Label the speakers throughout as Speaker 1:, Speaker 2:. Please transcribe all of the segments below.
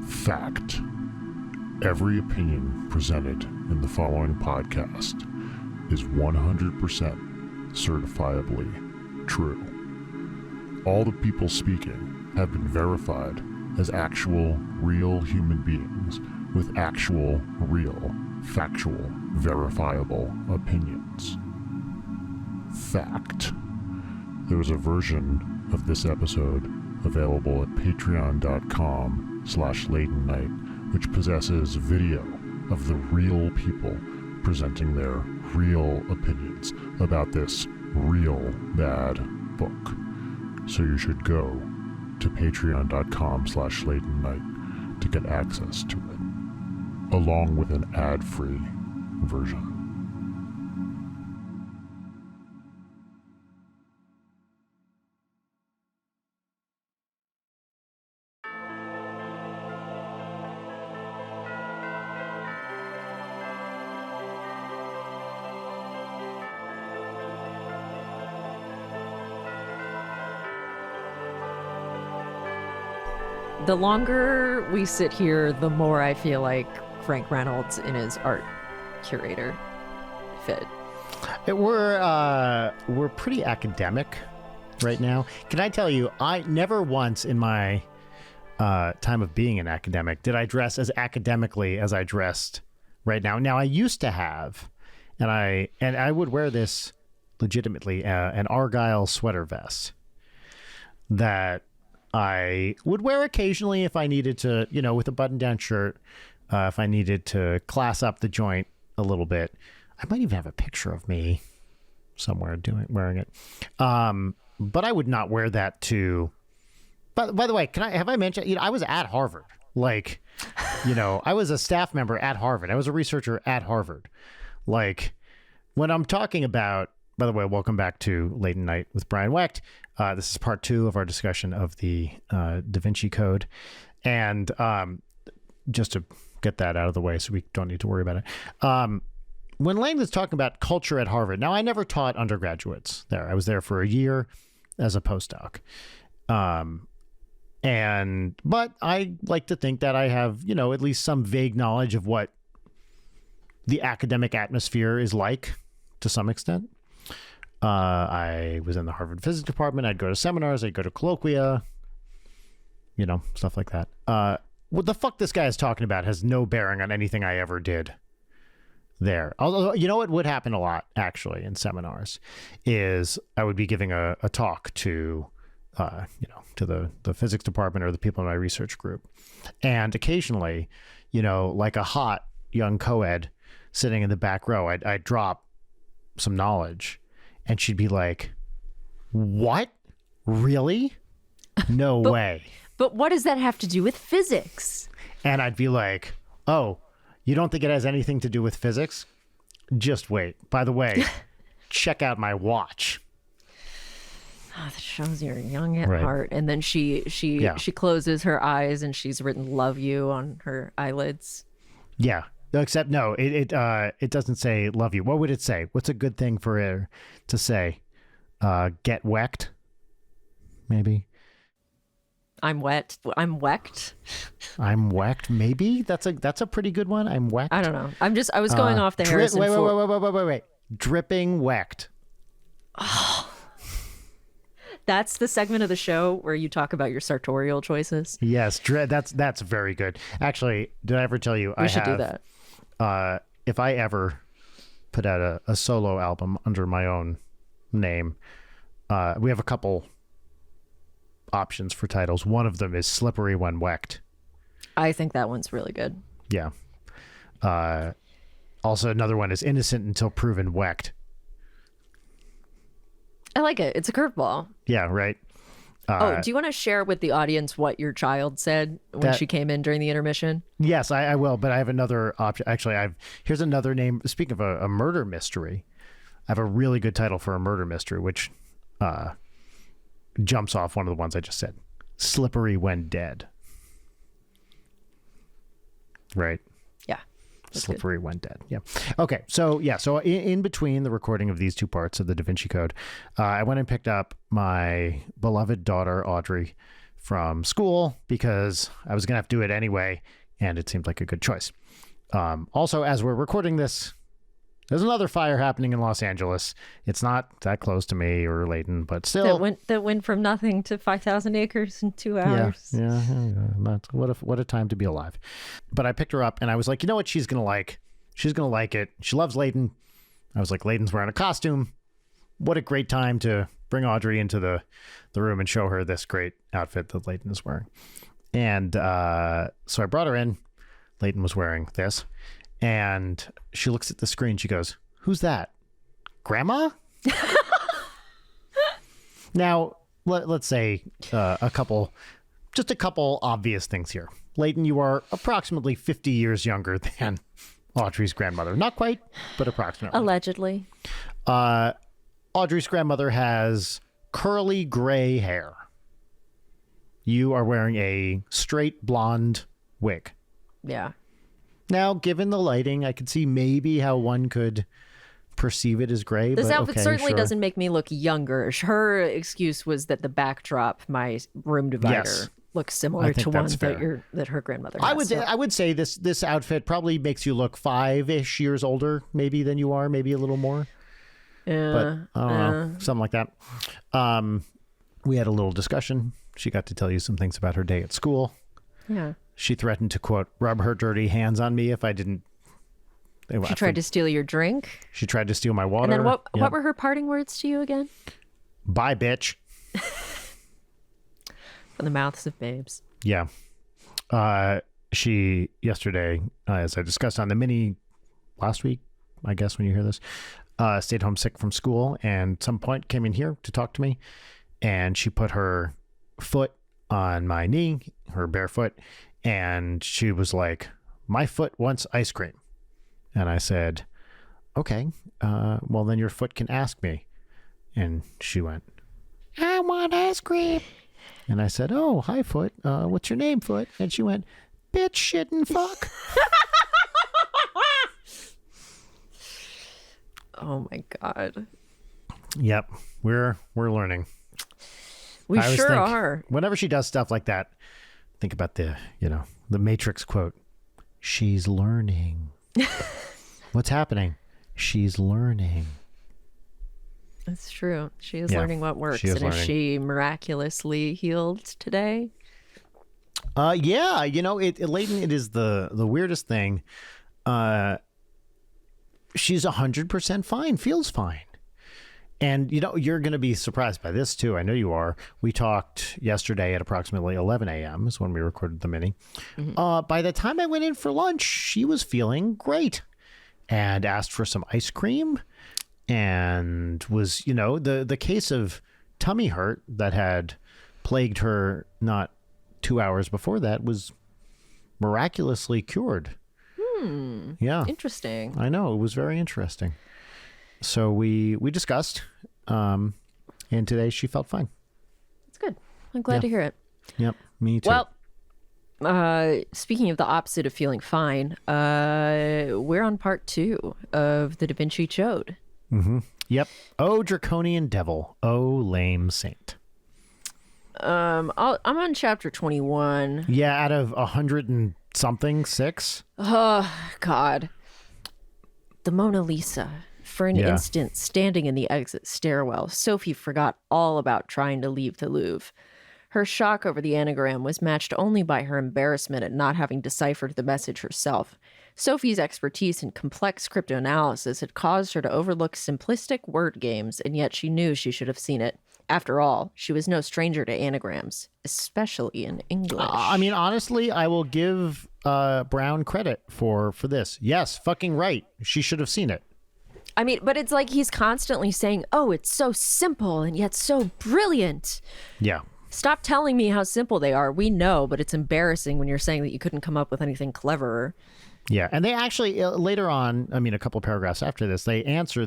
Speaker 1: Fact. Every opinion presented in the following podcast is 100% certifiably true. All the people speaking have been verified as actual, real human beings with actual, real, factual, verifiable opinions. Fact. There is a version of this episode available at patreon.com/LaytonNight, which possesses video of the real people presenting their real opinions about this real bad book. So you should go to patreon.com/LaytonNight to get access to it, along with an ad-free version.
Speaker 2: The longer we sit here, the more I feel like Frank Reynolds in his art curator fit.
Speaker 3: We're pretty academic right now. Can I tell you, I never once in my time of being an academic did I dress as academically as I dressed right now. Now, I used to have, and I would wear this legitimately, an Argyle sweater vest that I would wear occasionally if I needed to, with a button-down shirt, if I needed to class up the joint a little bit. I might even have a picture of me somewhere wearing it. But I would not wear that to... By the way, have I mentioned, I was at Harvard. I was a staff member at Harvard. I was a researcher at Harvard. When I'm talking about... By the way, welcome back to Late Night with Brian Wecht. This is part 2 of our discussion of the Da Vinci Code. And just to get that out of the way so we don't need to worry about it. When Langdon's talking about culture at Harvard, now I never taught undergraduates there. I was there for a year as a postdoc. But I like to think that I have, at least some vague knowledge of what the academic atmosphere is like to some extent. I was in the Harvard physics department. I'd go to seminars. I'd go to colloquia, stuff like that. What the fuck this guy is talking about has no bearing on anything I ever did there. Although, what would happen a lot, actually, in seminars is I would be giving a talk to, to the physics department or the people in my research group. And occasionally, like a hot young co-ed sitting in the back row, I'd drop some knowledge. And she'd be like, what? Really? No way.
Speaker 2: But what does that have to do with physics?
Speaker 3: And I'd be like, oh, you don't think it has anything to do with physics? Just wait. By the way, check out my watch.
Speaker 2: Oh, that shows you're young at
Speaker 3: Right.
Speaker 2: heart. And then she closes her eyes and she's written "love you" on her eyelids.
Speaker 3: Yeah. Except no, it doesn't say love you. What would it say? What's a good thing for her to say? Get wecked? Maybe.
Speaker 2: I'm wet. I'm wecked.
Speaker 3: I'm wecked. Maybe that's a pretty good one. I'm wecked.
Speaker 2: I don't know. I was going off the Harrison Ford.
Speaker 3: Wait. Dripping wecked.
Speaker 2: Oh. That's the segment of the show where you talk about your sartorial choices.
Speaker 3: Yes, that's very good. Actually, did I ever tell you
Speaker 2: we should do that?
Speaker 3: If I ever put out a solo album under my own name, we have a couple options for titles. One of them is Slippery When Wecked.
Speaker 2: I think that one's really good.
Speaker 3: Yeah. Also, another one is Innocent Until Proven Wecked.
Speaker 2: I like it. It's a curveball.
Speaker 3: Yeah, right.
Speaker 2: Do you want to share with the audience what your child said when she came in during the intermission?
Speaker 3: Yes, I will, but I have another option. Actually, here's another name. Speaking of a murder mystery, I have a really good title for a murder mystery, which jumps off one of the ones I just said. Slippery When Dead. Right.
Speaker 2: Yeah.
Speaker 3: Slippery When Dead. Yeah. Okay. So in between the recording of these two parts of the Da Vinci Code, I went and picked up my beloved daughter, Audrey, from school because I was going to have to do it anyway, and it seemed like a good choice. Also, as we're recording this, there's another fire happening in Los Angeles. It's not that close to me or Layton, but still.
Speaker 2: That went from nothing to 5,000 acres in 2 hours.
Speaker 3: Yeah. That's, what a time to be alive. But I picked her up, and I was like, you know what she's going to like? She's going to like it. She loves Layton. I was like, Layton's wearing a costume. What a great time to bring Audrey into the room and show her this great outfit that Layton is wearing. And so I brought her in. Layton was wearing this. And she looks at the screen. She goes, "Who's that? Grandma?" Now, let's say a couple obvious things here. Layton, you are approximately 50 years younger than Audrey's grandmother. Not quite, but approximately.
Speaker 2: Allegedly.
Speaker 3: Audrey's grandmother has curly gray hair. You are wearing a straight blonde wig.
Speaker 2: Yeah.
Speaker 3: Now, given the lighting, I could see maybe how one could perceive it as gray.
Speaker 2: This
Speaker 3: but
Speaker 2: outfit
Speaker 3: okay,
Speaker 2: certainly
Speaker 3: sure.
Speaker 2: doesn't make me look younger. Her excuse was that the backdrop, my room divider,
Speaker 3: Yes.
Speaker 2: looks
Speaker 3: I
Speaker 2: similar
Speaker 3: think
Speaker 2: to one
Speaker 3: that's fair.
Speaker 2: that her grandmother has.
Speaker 3: I would say this outfit probably makes you look 5-ish years older, maybe than you are, maybe a little more.
Speaker 2: Yeah.
Speaker 3: But I don't know, something like that. We had a little discussion. She got to tell you some things about her day at school.
Speaker 2: Yeah.
Speaker 3: She threatened to, quote, rub her dirty hands on me if I didn't.
Speaker 2: She tried to steal your drink.
Speaker 3: She tried to steal my water.
Speaker 2: And then what
Speaker 3: Yep.
Speaker 2: were her parting words to you again?
Speaker 3: Bye, bitch.
Speaker 2: From the mouths of babes.
Speaker 3: Yeah. She, yesterday, as I discussed on the mini last week, I guess when you hear this, stayed home sick from school and at some point came in here to talk to me. And she put her foot on my knee, her bare foot. And she was like, "My foot wants ice cream." And I said, "Okay, well, then your foot can ask me." And she went, "I want ice cream." And I said, "Oh, hi, Foot. What's your name, Foot?" And she went, "Bitch, shit, and fuck."
Speaker 2: Oh my God.
Speaker 3: Yep, we're learning.
Speaker 2: We
Speaker 3: I always
Speaker 2: sure
Speaker 3: think,
Speaker 2: are.
Speaker 3: Whenever she does stuff like that, think about the Matrix quote. She's learning. What's happening? She's learning.
Speaker 2: That's true. She is
Speaker 3: Yeah,
Speaker 2: learning what works.
Speaker 3: she is
Speaker 2: And is
Speaker 3: learning.
Speaker 2: she miraculously healed today?
Speaker 3: Yeah, Layton, it is the weirdest thing. She's 100% fine, feels fine. And, you're going to be surprised by this, too. I know you are. We talked yesterday at approximately 11 a.m. is when we recorded the mini.
Speaker 2: Mm-hmm.
Speaker 3: By the time I went in for lunch, she was feeling great and asked for some ice cream and was, the case of tummy hurt that had plagued her not 2 hours before that was miraculously cured. Yeah.
Speaker 2: Interesting.
Speaker 3: I know. It was very interesting. So we discussed, and today she felt fine.
Speaker 2: That's good. I'm glad to hear it.
Speaker 3: Yep, me too.
Speaker 2: Well, speaking of the opposite of feeling fine, we're on part 2 of the Da Vinci Chode.
Speaker 3: Yep. Oh, draconian devil. Oh, lame saint.
Speaker 2: I'm on chapter 21.
Speaker 3: Yeah, out of 100 and something, 6.
Speaker 2: Oh, God. The Mona Lisa. For an
Speaker 3: Yeah.
Speaker 2: instant, standing in the exit stairwell, Sophie forgot all about trying to leave the Louvre. Her shock over the anagram was matched only by her embarrassment at not having deciphered the message herself. Sophie's expertise in complex cryptanalysis had caused her to overlook simplistic word games, and yet she knew she should have seen it. After all, she was no stranger to anagrams, especially in English.
Speaker 3: Honestly, I will give Brown credit for this. Yes, fucking right. She should have seen it.
Speaker 2: But it's like he's constantly saying, "Oh, it's so simple and yet so brilliant."
Speaker 3: Yeah.
Speaker 2: Stop telling me how simple they are. We know, but it's embarrassing when you're saying that you couldn't come up with anything cleverer.
Speaker 3: Yeah, and they actually, later on, a couple paragraphs after this, they answer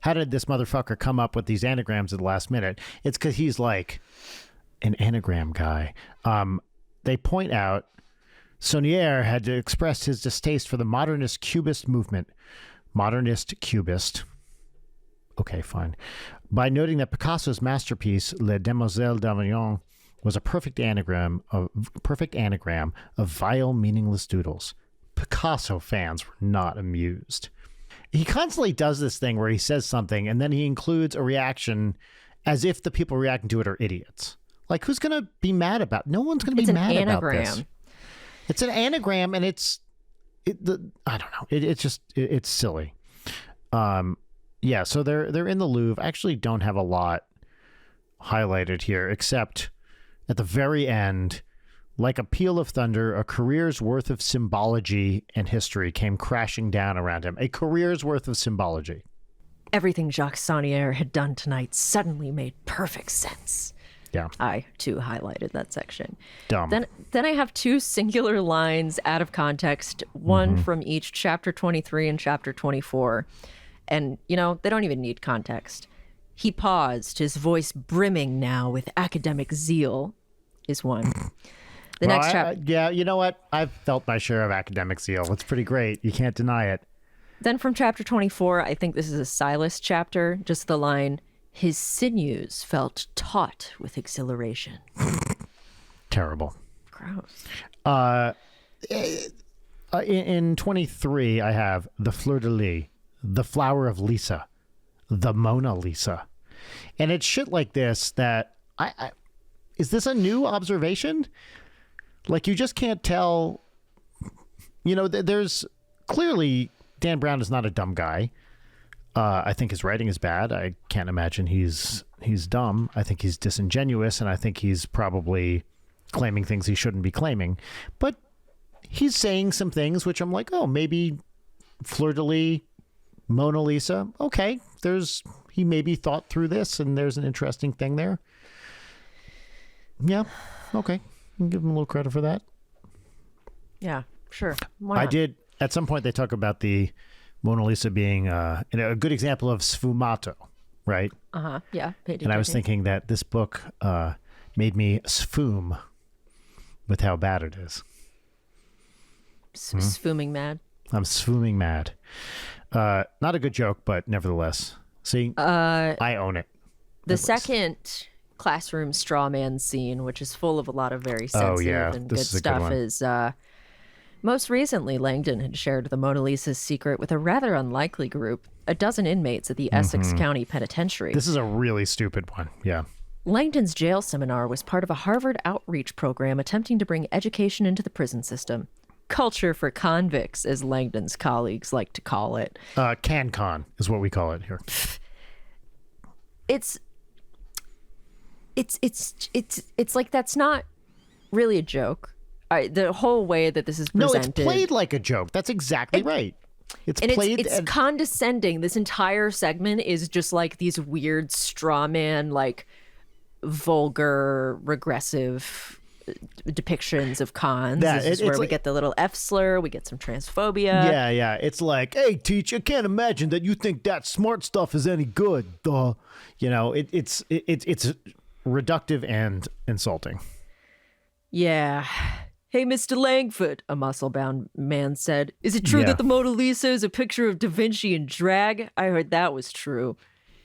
Speaker 3: how did this motherfucker come up with these anagrams at the last minute? It's because he's like an anagram guy. They point out Saunier had expressed his distaste for the modernist cubist movement. Modernist cubist. Okay, fine. By noting that Picasso's masterpiece, Les Demoiselles d'Avignon, was a perfect anagram of vile, meaningless doodles. Picasso fans were not amused. He constantly does this thing where he says something and then he includes a reaction as if the people reacting to it are idiots. Like, who's going to be mad about it? No one's going to be mad about this. It's an anagram, and I don't know. It's silly. Yeah, so they're in the Louvre. I actually don't have a lot highlighted here, except at the very end, like a peal of thunder, a career's worth of symbology and history came crashing down around him. A career's worth of symbology.
Speaker 2: Everything Jacques Sonnier had done tonight suddenly made perfect sense.
Speaker 3: Yeah.
Speaker 2: I, too, highlighted that section.
Speaker 3: Dumb.
Speaker 2: Then I have two singular lines out of context, one from each chapter 23 and chapter 24. And, they don't even need context. He paused, his voice brimming now with academic zeal, is one. The next chapter.
Speaker 3: Yeah, you know what? I've felt my share of academic zeal. It's pretty great. You can't deny it.
Speaker 2: Then from chapter 24, I think this is a Silas chapter, just the line, his sinews felt taut with exhilaration.
Speaker 3: Terrible.
Speaker 2: Gross.
Speaker 3: In 23, I have the Fleur de Lis, the Flower of Lisa, the Mona Lisa. And it's shit like this that is this a new observation? Like, you just can't tell, there's clearly Dan Brown is not a dumb guy. I think his writing is bad. I can't imagine he's dumb. I think he's disingenuous, and I think he's probably claiming things he shouldn't be claiming. But he's saying some things which I'm like, oh, maybe Fleur de Lis, Mona Lisa. Okay, he maybe thought through this, and there's an interesting thing there. Yeah, okay. I'll give him a little credit for that.
Speaker 2: Yeah, sure. Why not?
Speaker 3: I did. At some point, they talk about the Mona Lisa being a good example of sfumato, right?
Speaker 2: Yeah.
Speaker 3: And I was thinking that this book made me sfum with how bad it is.
Speaker 2: Sfuming mad.
Speaker 3: I'm sfuming mad. Not a good joke, but nevertheless. See, I own it.
Speaker 2: The second classroom straw man scene, which is full of a lot of very sensitive and good stuff, is most recently Langdon had shared the Mona Lisa's secret with a rather unlikely group, a dozen inmates at the Essex County Penitentiary.
Speaker 3: This is a really stupid one. Yeah.
Speaker 2: Langdon's jail seminar was part of a Harvard outreach program attempting to bring education into the prison system. Culture for convicts, as Langdon's colleagues like to call it.
Speaker 3: CanCon is what we call it here.
Speaker 2: It's like, that's not really a joke. The whole way that this is presented.
Speaker 3: No, it's played like a joke. That's exactly right. It's
Speaker 2: condescending. This entire segment is just like these weird straw man, like vulgar, regressive depictions of cons. This is where we get the little F slur. We get some transphobia.
Speaker 3: Yeah. It's like, hey, teach, I can't imagine that you think that smart stuff is any good. Duh. It's reductive and insulting.
Speaker 2: Yeah. Hey, Mr. Langford, a muscle-bound man said. Is it true that the Mona Lisa is a picture of Da Vinci in drag? I heard that was true.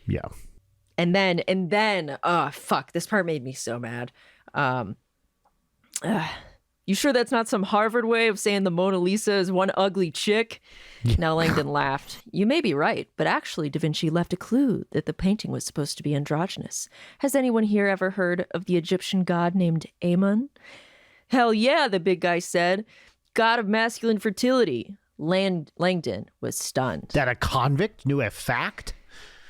Speaker 3: Yeah.
Speaker 2: And then, fuck, this part made me so mad. You sure that's not some Harvard way of saying the Mona Lisa is one ugly chick? Now Langdon laughed. You may be right, but actually Da Vinci left a clue that the painting was supposed to be androgynous. Has anyone here ever heard of the Egyptian god named Amun? Hell yeah, the big guy said. God of masculine fertility. Langdon was stunned.
Speaker 3: That a convict knew a fact?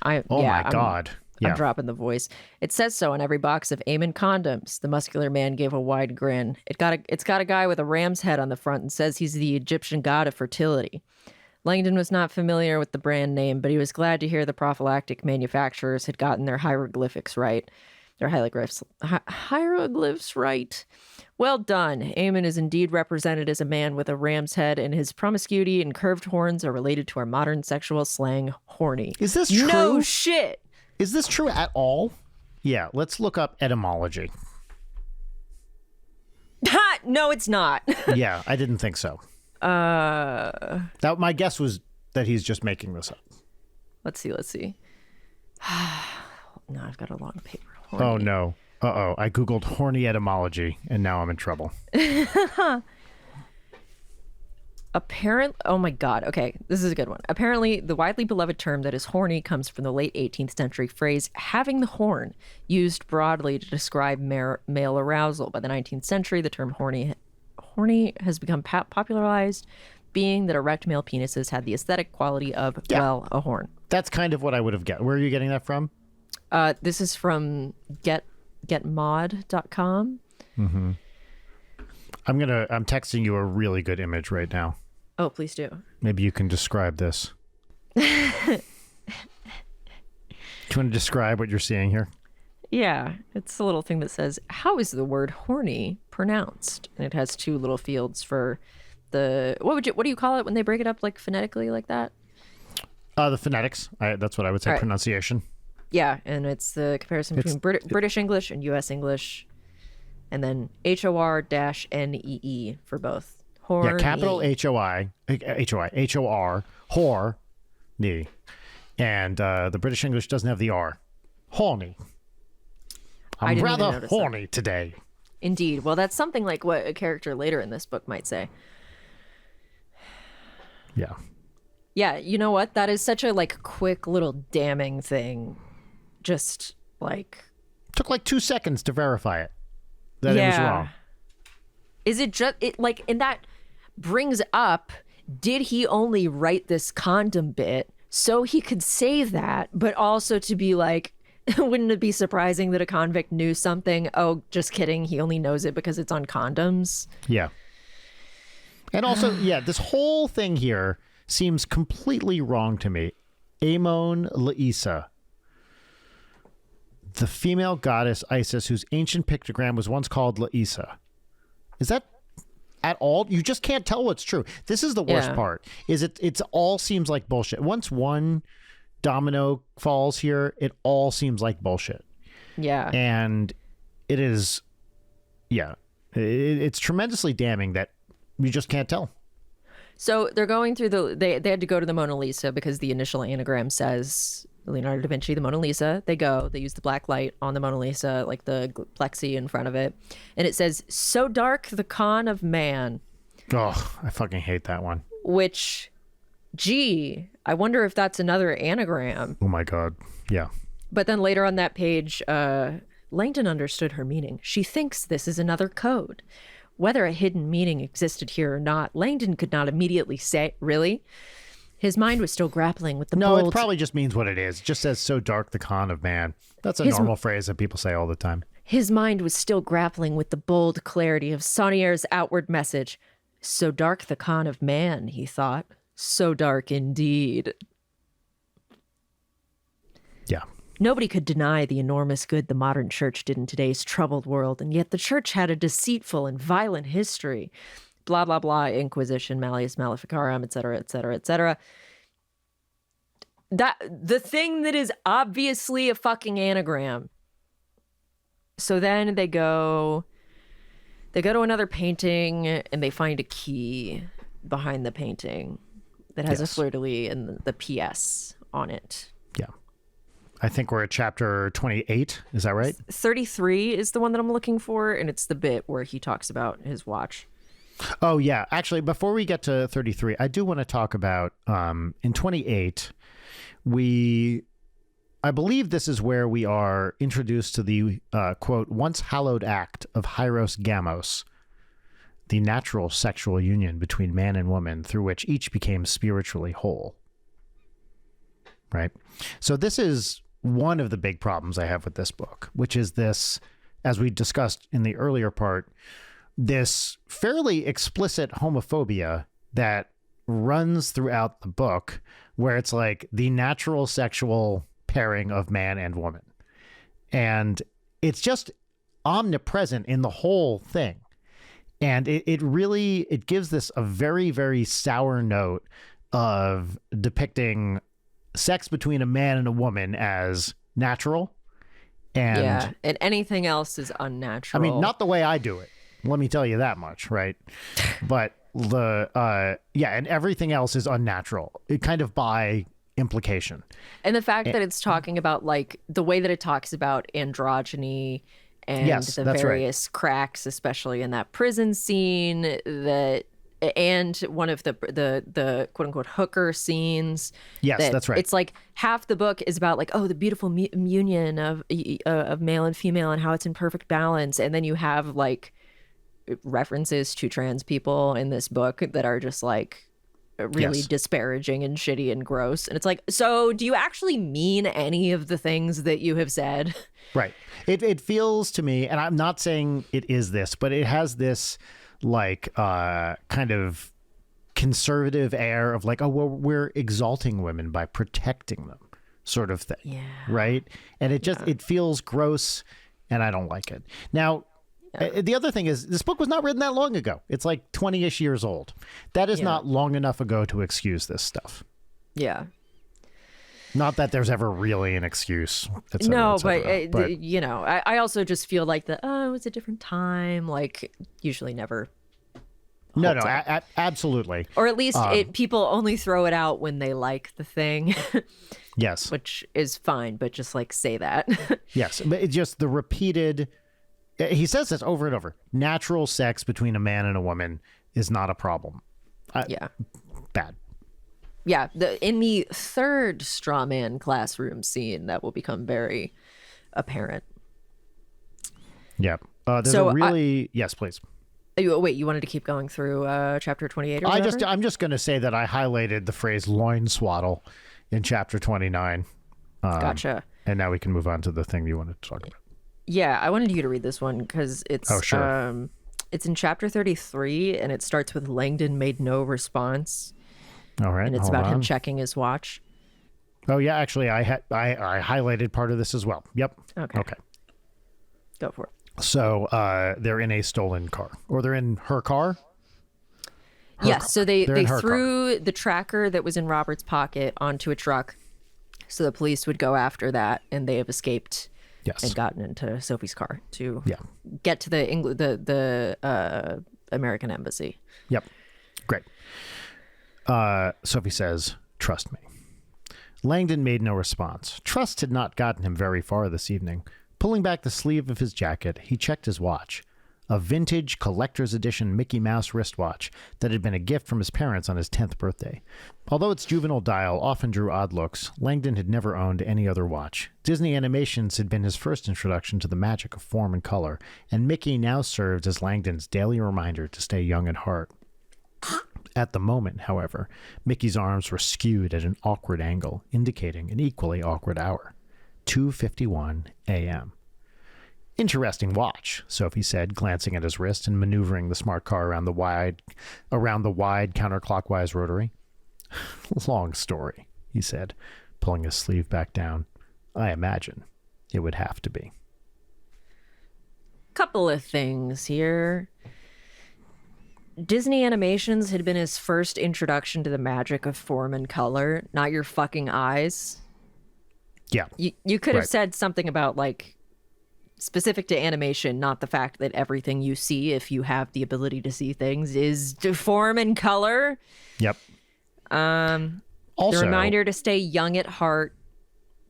Speaker 2: My God.
Speaker 3: Yeah.
Speaker 2: I'm dropping the voice. It says so on every box of Amen condoms. The muscular man gave a wide grin. It's got a guy with a ram's head on the front and says he's the Egyptian god of fertility. Langdon was not familiar with the brand name, but he was glad to hear the prophylactic manufacturers had gotten their hieroglyphics right. Their hieroglyphs right. Well done. Amen is indeed represented as a man with a ram's head, and his promiscuity and curved horns are related to our modern sexual slang, horny.
Speaker 3: Is this true?
Speaker 2: No shit.
Speaker 3: Is this true at all? Yeah, let's look up etymology.
Speaker 2: No, it's not.
Speaker 3: Yeah, I didn't think so. My guess was that he's just making this up.
Speaker 2: Let's see. No, I've got a long paper.
Speaker 3: Oh, no. Uh-oh, I Googled horny etymology, and now I'm in trouble.
Speaker 2: Oh my God. Okay, this is a good one. Apparently, the widely beloved term that is horny comes from the late 18th century phrase having the horn, used broadly to describe male arousal. By the 19th century, the term horny has become popularized, being that erect male penises had the aesthetic quality of, well, a horn.
Speaker 3: That's kind of what I would have guessed. Where are you getting that from?
Speaker 2: This is from getmod.com.
Speaker 3: Mm-hmm. I'm texting you a really good image right now.
Speaker 2: Oh, please do.
Speaker 3: Maybe you can describe this. Do you want to describe what you're seeing here?
Speaker 2: Yeah, it's a little thing that says, how is the word horny pronounced? And it has two little fields for the, what do you call it when they break it up like phonetically like that?
Speaker 3: The phonetics. That's what I would say,
Speaker 2: right.
Speaker 3: Pronunciation.
Speaker 2: Yeah, and it's the comparison between British English and U.S. English, and then HOR-NEE for both. Horny.
Speaker 3: Yeah, capital HOR, horny. And the British English doesn't have the R. Horny. I'm rather horny today.
Speaker 2: Indeed. Well, that's something like what a character later in this book might say.
Speaker 3: Yeah.
Speaker 2: Yeah, you know what? That is such a like quick little damning thing. Just like...
Speaker 3: Took like 2 seconds to verify it. That it was wrong.
Speaker 2: Is it just... And that brings up, did he only write this condom bit so he could say that, but also to be like, wouldn't it be surprising that a convict knew something? Oh, just kidding. He only knows it because it's on condoms. Yeah.
Speaker 3: And also, this whole thing here seems completely wrong to me. Amon Laisa, the female goddess Isis, whose ancient pictogram was once called Laisa. Is that at all? You just can't tell what's true. This is the worst part. It's all seems like bullshit. Once one domino falls here, it all seems like bullshit.
Speaker 2: Yeah.
Speaker 3: And it is, it's tremendously damning that you just can't tell.
Speaker 2: So they're going through they had to go to the Mona Lisa because the initial anagram says Leonardo da Vinci, the Mona Lisa. They use the black light on the Mona Lisa, like the plexi in front of it. And it says, so dark the con of man.
Speaker 3: Oh, I fucking hate that one.
Speaker 2: Which, gee, I wonder if that's another anagram.
Speaker 3: Oh my God. Yeah.
Speaker 2: But then later on that page, Langdon understood her meaning. She thinks this is another code. Whether a hidden meaning existed here or not, Langdon could not immediately say, really? His mind was still grappling with the bold...
Speaker 3: No, it probably just means what it is. It just says, so dark the con of man. That's a normal phrase that people say all the time.
Speaker 2: His mind was still grappling with the bold clarity of Saunier's outward message. So dark the con of man, he thought. So dark indeed.
Speaker 3: Yeah.
Speaker 2: Nobody could deny the enormous good the modern church did in today's troubled world, and yet the church had a deceitful and violent history. Blah, blah, blah, Inquisition, Malleus Maleficarum, etc., etc., etc. The thing that is obviously a fucking anagram. So then they go to another painting, and they find a key behind the painting that has a fleur-de-lis and the PS on it.
Speaker 3: Yeah. I think we're at chapter 28. Is that right?
Speaker 2: 33 is the one that I'm looking for, and it's the bit where he talks about his watch.
Speaker 3: Oh, yeah. Actually, before we get to 33, I do want to talk about in 28, I believe this is where we are introduced to the, quote, once hallowed act of Hieros Gamos, the natural sexual union between man and woman through which each became spiritually whole. Right? So this is one of the big problems I have with this book, which is this, as we discussed in the earlier part, this fairly explicit homophobia that runs throughout the book, where it's like the natural sexual pairing of man and woman. And it's just omnipresent in the whole thing. And it really gives this a very, very sour note of depicting sex between a man and a woman as natural. And
Speaker 2: anything else is unnatural.
Speaker 3: I mean, not the way I do it. Let me tell you that much, right? But and everything else is unnatural. It kind of by implication.
Speaker 2: And the fact that it's talking about like the way that it talks about androgyny and
Speaker 3: Yes,
Speaker 2: the
Speaker 3: that's right.
Speaker 2: various cracks, especially in that prison scene, and one of the quote unquote hooker scenes.
Speaker 3: Yes, that's right.
Speaker 2: It's like half the book is about like, oh, the beautiful union of male and female and how it's in perfect balance, and then you have like references to trans people in this book that are just like really
Speaker 3: Yes.
Speaker 2: disparaging and shitty and gross. And it's like, so do you actually mean any of the things that you have said?
Speaker 3: Right. It feels to me, and I'm not saying it is this, but it has this like kind of conservative air of like, oh, well, we're exalting women by protecting them sort of thing.
Speaker 2: Yeah.
Speaker 3: Right. And it just, it feels gross and I don't like it. Now, the other thing is this book was not written that long ago. It's like 20-ish years old. That is not long enough ago to excuse this stuff.
Speaker 2: Yeah.
Speaker 3: Not that there's ever really an excuse. Et cetera,
Speaker 2: No,
Speaker 3: et cetera.
Speaker 2: but you know, I also just feel like it was a different time. Like usually never.
Speaker 3: No,
Speaker 2: holds up.
Speaker 3: absolutely.
Speaker 2: Or at least people only throw it out when they like the thing,
Speaker 3: Yes.
Speaker 2: which is fine. But just like say that.
Speaker 3: Yes. But it's just the repeated, he says this over and over. Natural sex between a man and a woman is not a problem.
Speaker 2: Yeah.
Speaker 3: Bad.
Speaker 2: Yeah. In the third straw man classroom scene, that will become very apparent.
Speaker 3: Yeah. There's
Speaker 2: So
Speaker 3: a really, yes, please.
Speaker 2: Wait, you wanted to keep going through chapter 28 or whatever?
Speaker 3: I'm just going to say that I highlighted the phrase loin swaddle in chapter 29.
Speaker 2: Gotcha.
Speaker 3: And now we can move on to the thing you wanted to talk about.
Speaker 2: Yeah, I wanted you to read this one because it's
Speaker 3: sure.
Speaker 2: It's in chapter 33 and it starts with Langdon made no response,
Speaker 3: All right.
Speaker 2: and it's
Speaker 3: hold
Speaker 2: about him
Speaker 3: on.
Speaker 2: checking his watch.
Speaker 3: Oh yeah, actually I highlighted part of this as well. Yep.
Speaker 2: Okay.
Speaker 3: Okay.
Speaker 2: Go for it.
Speaker 3: So they're in a stolen car, or they're in her car.
Speaker 2: Yes, so they
Speaker 3: They're in her
Speaker 2: threw the tracker that was in Robert's pocket onto a truck so the police would go after that, and they have escaped
Speaker 3: Yes.
Speaker 2: and gotten into Sophie's car to
Speaker 3: Yeah.
Speaker 2: get to the American embassy.
Speaker 3: Yep. Great. Sophie says, "Trust me." Langdon made no response. Trust had not gotten him very far this evening. Pulling back the sleeve of his jacket, he checked his watch. A vintage collector's edition Mickey Mouse wristwatch that had been a gift from his parents on his 10th birthday. Although its juvenile dial often drew odd looks, Langdon had never owned any other watch. Disney Animations had been his first introduction to the magic of form and color, and Mickey now served as Langdon's daily reminder to stay young at heart. At the moment, however, Mickey's arms were skewed at an awkward angle, indicating an equally awkward hour. 2:51 a.m. Interesting watch, Sophie said, glancing at his wrist and maneuvering the smart car around the wide counterclockwise rotary. Long story, he said, pulling his sleeve back down. I imagine it would have to be.
Speaker 2: Couple of things here. Disney Animations had been his first introduction to the magic of form and color, not your fucking eyes.
Speaker 3: Yeah.
Speaker 2: You could have
Speaker 3: Right.
Speaker 2: said something about like specific to animation, not the fact that everything you see, if you have the ability to see things, is to form and color.
Speaker 3: Yep.
Speaker 2: The
Speaker 3: Also,
Speaker 2: reminder to stay young at heart.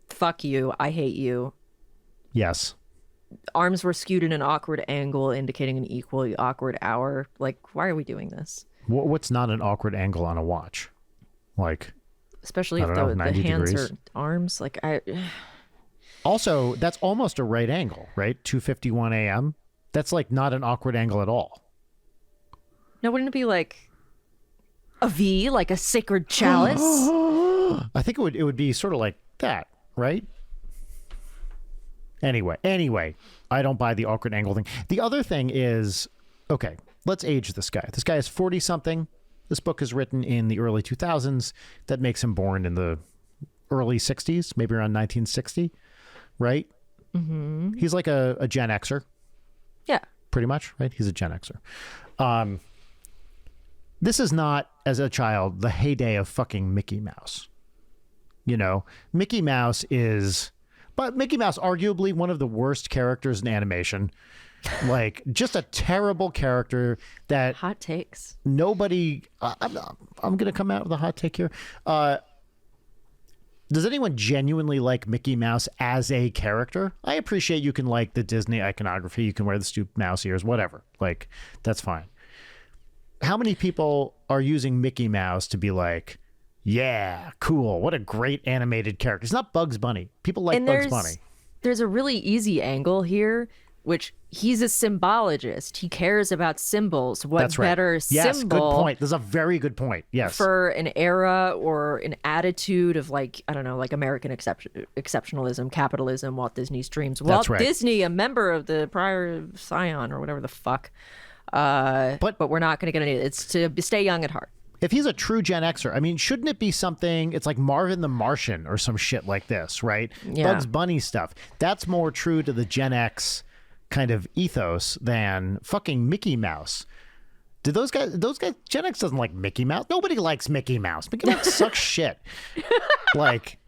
Speaker 2: Fuck you. I hate you.
Speaker 3: yes.
Speaker 2: Arms were skewed in an awkward angle, indicating an equally awkward hour. Like, why are we doing this?
Speaker 3: What's not an awkward angle on a watch? Like,
Speaker 2: Especially
Speaker 3: I
Speaker 2: if
Speaker 3: don't know,
Speaker 2: the
Speaker 3: 90
Speaker 2: hands
Speaker 3: degrees?
Speaker 2: are arms. Like, I.
Speaker 3: also, that's almost a right angle, right? 2:51 a.m. That's like not an awkward angle at all.
Speaker 2: No, wouldn't it be like a V, like a sacred chalice?
Speaker 3: I think it would be sort of like that, right? Anyway, I don't buy the awkward angle thing. The other thing is, okay, let's age this guy. This guy is 40 something. This book is written in the early 2000s. That makes him born in the early 60s, maybe around 1960, right? Mm-hmm. He's like a Gen Xer,
Speaker 2: Yeah.
Speaker 3: pretty much, right? He's a Gen Xer. This is not, as a child, the heyday of fucking Mickey Mouse. You know, Mickey Mouse arguably one of the worst characters in animation. Like, just a terrible character that
Speaker 2: Hot takes.
Speaker 3: nobody. I'm going to come out with a hot take here. does anyone genuinely like Mickey Mouse as a character? I appreciate you can like the Disney iconography. You can wear the stupid mouse ears, whatever. Like, that's fine. How many people are using Mickey Mouse to be like, yeah, cool. What a great animated character. It's not Bugs Bunny. People like Bugs Bunny.
Speaker 2: There's a really easy angle here, which he's a symbologist. He cares about symbols. What
Speaker 3: That's right.
Speaker 2: better
Speaker 3: Yes,
Speaker 2: symbol?
Speaker 3: good point. There's a very good point. Yes.
Speaker 2: For an era or an attitude of like, I don't know, like American exceptionalism, capitalism, Walt Disney's dreams. Walt Disney, a member of the prior Scion or whatever the fuck. But we're not going to get any. It's to stay young at heart.
Speaker 3: If he's a true Gen Xer, I mean, shouldn't it be something, it's like Marvin the Martian or some shit like this, right?
Speaker 2: Yeah.
Speaker 3: Bugs Bunny stuff. That's more true to the Gen X kind of ethos than fucking Mickey Mouse. Do those guys, Gen X doesn't like Mickey Mouse. Nobody likes Mickey Mouse. Mickey Mouse sucks shit. Like,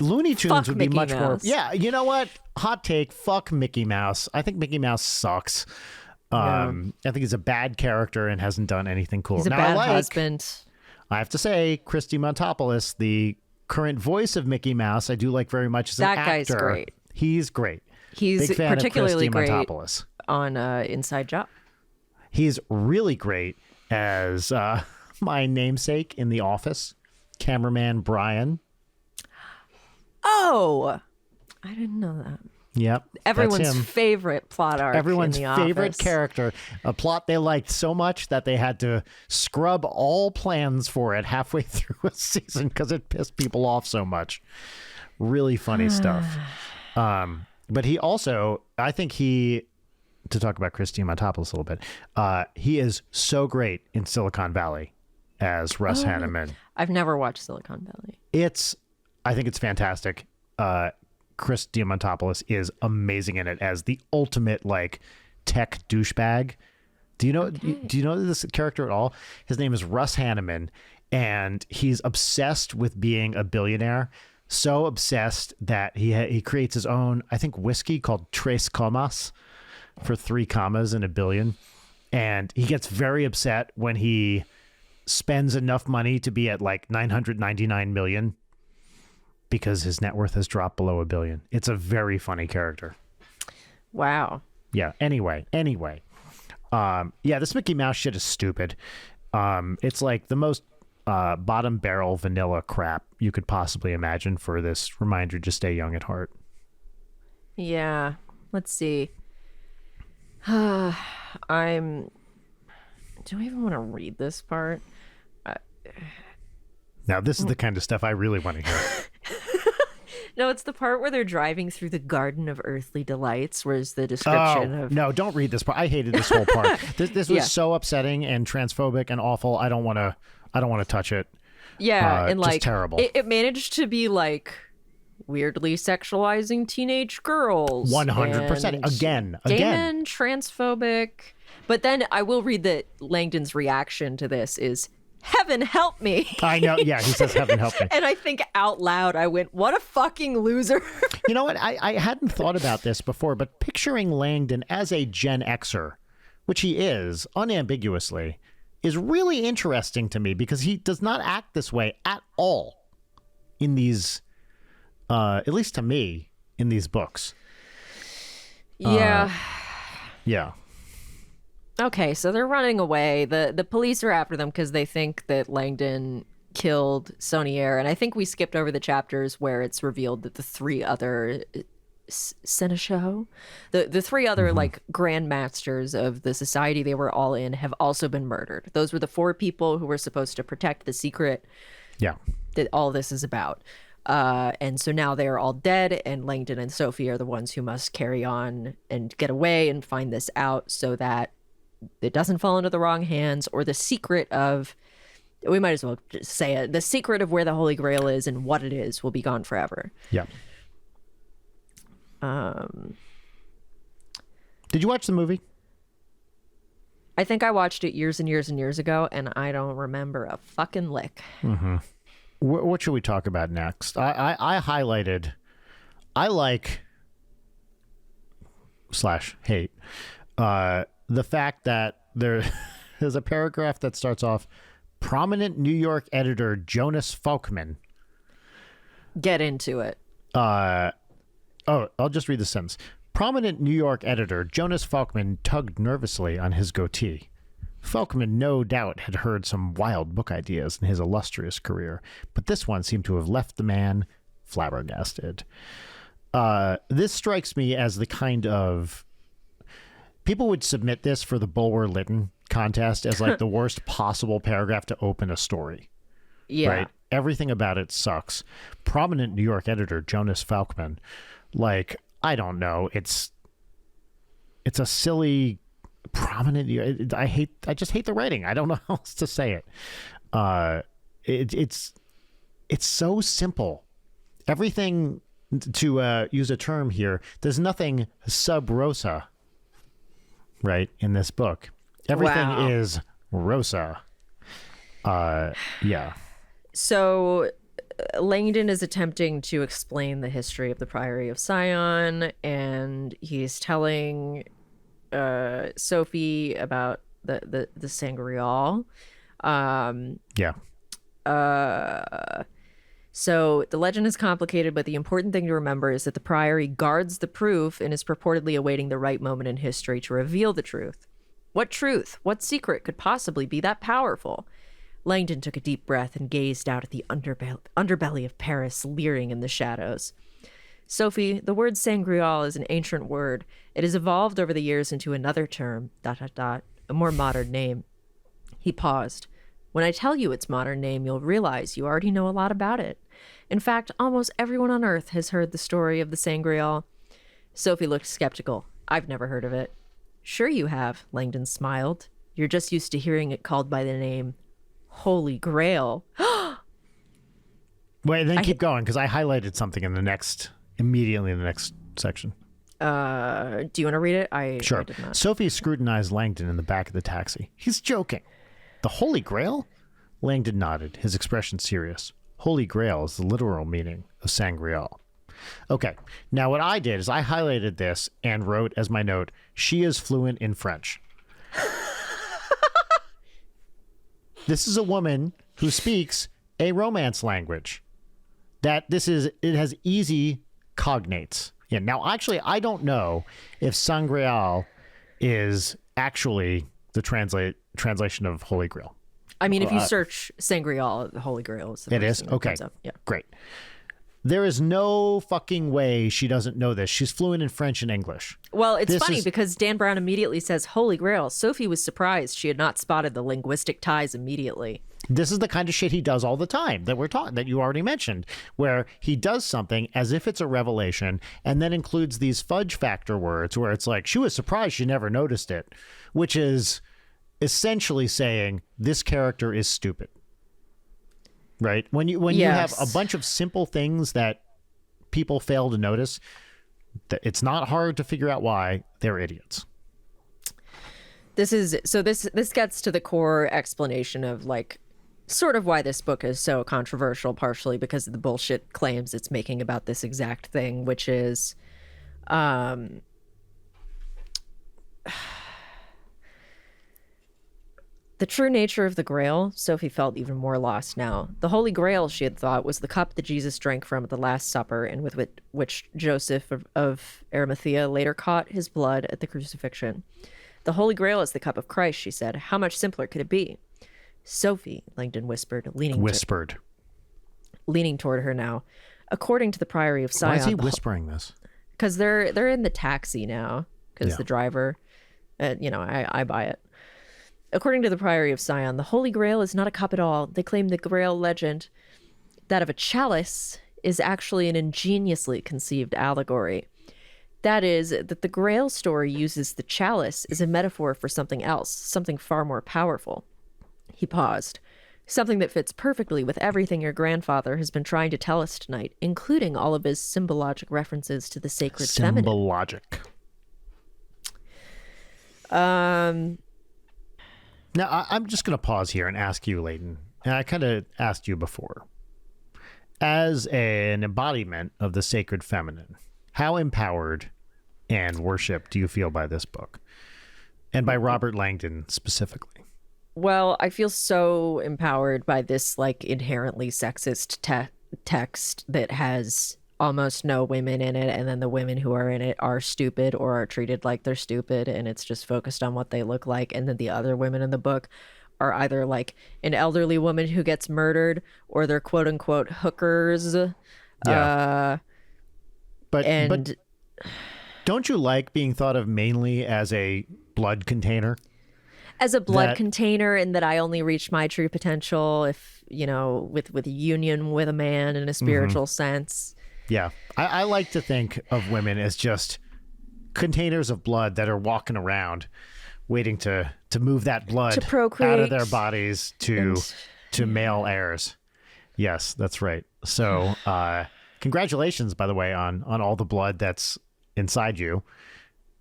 Speaker 3: Looney Tunes
Speaker 2: Fuck
Speaker 3: would be
Speaker 2: Mickey
Speaker 3: much more.
Speaker 2: Mouse.
Speaker 3: Yeah, you know what? Hot take, fuck Mickey Mouse. I think Mickey Mouse sucks. I think he's a bad character and hasn't done anything cool.
Speaker 2: He's a
Speaker 3: Now,
Speaker 2: bad
Speaker 3: I
Speaker 2: husband.
Speaker 3: have to say, Christy Montopoulos, the current voice of Mickey Mouse, I do like very much as an actor.
Speaker 2: That guy's great.
Speaker 3: He's great.
Speaker 2: He's
Speaker 3: Big fan
Speaker 2: particularly
Speaker 3: of Christy
Speaker 2: great
Speaker 3: Montopoulos.
Speaker 2: on Inside Job.
Speaker 3: He's really great as my namesake in The Office, cameraman Brian.
Speaker 2: Oh, I didn't know that.
Speaker 3: Yep.
Speaker 2: Everyone's
Speaker 3: that's him.
Speaker 2: favorite plot arc.
Speaker 3: Everyone's
Speaker 2: in the
Speaker 3: favorite
Speaker 2: Office.
Speaker 3: character. A plot they liked so much that they had to scrub all plans for it halfway through a season because it pissed people off so much. Really funny stuff. But he also, I think to talk about Christy Montopoulos a little bit, he is so great in Silicon Valley as Russ Hanneman.
Speaker 2: I've never watched Silicon Valley.
Speaker 3: I think it's fantastic. Chris Diamantopoulos is amazing in it as the ultimate like tech douchebag. Do you know this character at all? His name is Russ Hanneman, and he's obsessed with being a billionaire. So obsessed that he creates his own, I think, whiskey called Tres Comas for 3 commas in a billion. And he gets very upset when he spends enough money to be at like 999 million. Because his net worth has dropped below $1 billion. It's a very funny character.
Speaker 2: Wow.
Speaker 3: Yeah. Anyway. This Mickey Mouse shit is stupid. It's like the most bottom barrel vanilla crap you could possibly imagine for this reminder to stay young at heart.
Speaker 2: Yeah. Let's see. Do I even want to read this part?
Speaker 3: Now, this is the kind of stuff I really want to hear.
Speaker 2: No, it's the part where they're driving through the Garden of Earthly Delights, where's the description of...
Speaker 3: No, don't read this part. I hated this whole part. This was
Speaker 2: Yeah.
Speaker 3: so upsetting and transphobic and awful. I don't want to touch it.
Speaker 2: Yeah, and
Speaker 3: just
Speaker 2: like
Speaker 3: terrible.
Speaker 2: It managed to be like weirdly sexualizing teenage girls.
Speaker 3: 100%.
Speaker 2: and
Speaker 3: Again.
Speaker 2: Gay men, transphobic. But then I will read that Langdon's reaction to this is, heaven help me.
Speaker 3: I know. Yeah, he says, heaven help me.
Speaker 2: And I think out loud, I went, what a fucking loser.
Speaker 3: You know what? I hadn't thought about this before, but picturing Langdon as a Gen Xer, which he is unambiguously, is really interesting to me because he does not act this way at all in these, at least to me, in these books.
Speaker 2: Yeah.
Speaker 3: Yeah.
Speaker 2: Okay, so they're running away. The police are after them because they think that Langdon killed Saunier. And I think we skipped over the chapters where it's revealed that the 3 other seneschaux, the 3 other like grandmasters of the society they were all in have also been murdered. Those were the 4 people who were supposed to protect the secret
Speaker 3: Yeah.
Speaker 2: that all this is about. And so now they are all dead, and Langdon and Sophie are the ones who must carry on and get away and find this out so that it doesn't fall into the wrong hands, or the secret of, we might as well just say it, the secret of where the Holy Grail is and what it is will be gone forever.
Speaker 3: Yeah. Did you watch the movie?
Speaker 2: I think I watched it years and years and years ago, and I don't remember a fucking lick.
Speaker 3: What should we talk about next? I highlighted, I like / hate the fact that there's a paragraph that starts off, prominent New York editor Jonas Folkman
Speaker 2: Get into it.
Speaker 3: I'll just read the sentence. Prominent New York editor Jonas Falkman tugged nervously on his goatee. Falkman no doubt had heard some wild book ideas in his illustrious career, but this one seemed to have left the man flabbergasted. This strikes me as the kind of... People would submit this for the Bulwer-Lytton contest as like the worst possible paragraph to open a story.
Speaker 2: Yeah.
Speaker 3: Right? Everything about it sucks. Prominent New York editor Jonas Falkman, like, I don't know. It's a silly prominent. I just hate the writing. I don't know how else to say it. It's so simple. Everything, to use a term here, there's nothing sub rosa, right, in this book. Everything is rosa. Yeah.
Speaker 2: So Langdon is attempting to explain the history of the Priory of Sion, and he's telling Sophie about the Sangreal.
Speaker 3: Yeah.
Speaker 2: So the legend is complicated, but the important thing to remember is that the Priory guards the proof and is purportedly awaiting the right moment in history to reveal the truth. What truth? What secret could possibly be that powerful? Langdon took a deep breath and gazed out at the underbelly of Paris leering in the shadows. Sophie, the word Sangreal is an ancient word. It has evolved over the years into another term, ... a more modern name. He paused. When I tell you its modern name, you'll realize you already know a lot about it. In fact, almost everyone on Earth has heard the story of the Sangreal. Sophie looked skeptical. I've never heard of it. Sure you have, Langdon smiled. You're just used to hearing it called by the name Holy Grail.
Speaker 3: Wait, then keep going, because I highlighted something immediately in the next section.
Speaker 2: Do you want to read it?
Speaker 3: Sure.
Speaker 2: I did not.
Speaker 3: Sophie scrutinized Langdon in the back of the taxi. He's joking. The Holy Grail? Langdon nodded, his expression serious. Holy Grail is the literal meaning of Sangreal. Okay, now what I did is I highlighted this and wrote as my note, she is fluent in French. This is a woman who speaks a Romance language. It has easy cognates. Yeah. Now, actually, I don't know if Sangreal is actually the translation of Holy Grail.
Speaker 2: I mean, if you search Sangreal, the Holy Grail is the
Speaker 3: It
Speaker 2: first
Speaker 3: is?
Speaker 2: thing that
Speaker 3: Okay.
Speaker 2: comes up. Yeah.
Speaker 3: Great. There is no fucking way she doesn't know this. She's fluent in French and English.
Speaker 2: Well, it's
Speaker 3: This
Speaker 2: funny
Speaker 3: is-
Speaker 2: because Dan Brown immediately says Holy Grail. Sophie was surprised she had not spotted the linguistic ties immediately.
Speaker 3: This is the kind of shit he does all the time that you already mentioned, where he does something as if it's a revelation and then includes these fudge factor words where it's like, she was surprised she never noticed it, which is essentially saying this character is stupid. Right? When you have a bunch of simple things that people fail to notice, it's not hard to figure out why they're idiots.
Speaker 2: This gets to the core explanation of like sort of why this book is so controversial, partially because of the bullshit claims it's making about this exact thing, which is the true nature of the Grail. Sophie felt even more lost now. The Holy Grail, she had thought, was the cup that Jesus drank from at the Last Supper and with which Joseph of Arimathea later caught his blood at the crucifixion. The Holy Grail is the cup of Christ, she said. How much simpler could it be? Sophie, Langdon whispered, leaning toward her now. According to the Priory of Sion...
Speaker 3: Why is he whispering this?
Speaker 2: Because they're in the taxi now, because the driver... I buy it. According to the Priory of Sion, the Holy Grail is not a cup at all. They claim the Grail legend, that of a chalice, is actually an ingeniously conceived allegory. That is, that the Grail story uses the chalice as a metaphor for something else, something far more powerful. He paused. Something that fits perfectly with everything your grandfather has been trying to tell us tonight, including all of his symbologic references to the sacred feminine.
Speaker 3: Symbologic. Now, I'm just going to pause here and ask you, Leighton, and I kind of asked you before. As an embodiment of the sacred feminine, how empowered and worshipped do you feel by this book? And by Robert Langdon specifically?
Speaker 2: Well, I feel so empowered by this, like, inherently sexist text that has almost no women in it, and then the women who are in it are stupid or are treated like they're stupid, and it's just focused on what they look like. And then the other women in the book are either like an elderly woman who gets murdered, or they're quote unquote hookers.
Speaker 3: Yeah. But
Speaker 2: And
Speaker 3: don't you like being thought of mainly as a blood container?
Speaker 2: as a blood
Speaker 3: that-
Speaker 2: container, in that I only reach my true potential if, with union with a man in a spiritual sense.
Speaker 3: Yeah. I like to think of women as just containers of blood that are walking around waiting to move that blood
Speaker 2: To procreate.
Speaker 3: out of their bodies to male heirs. Yes, that's right. So congratulations, by the way, on all the blood that's inside you.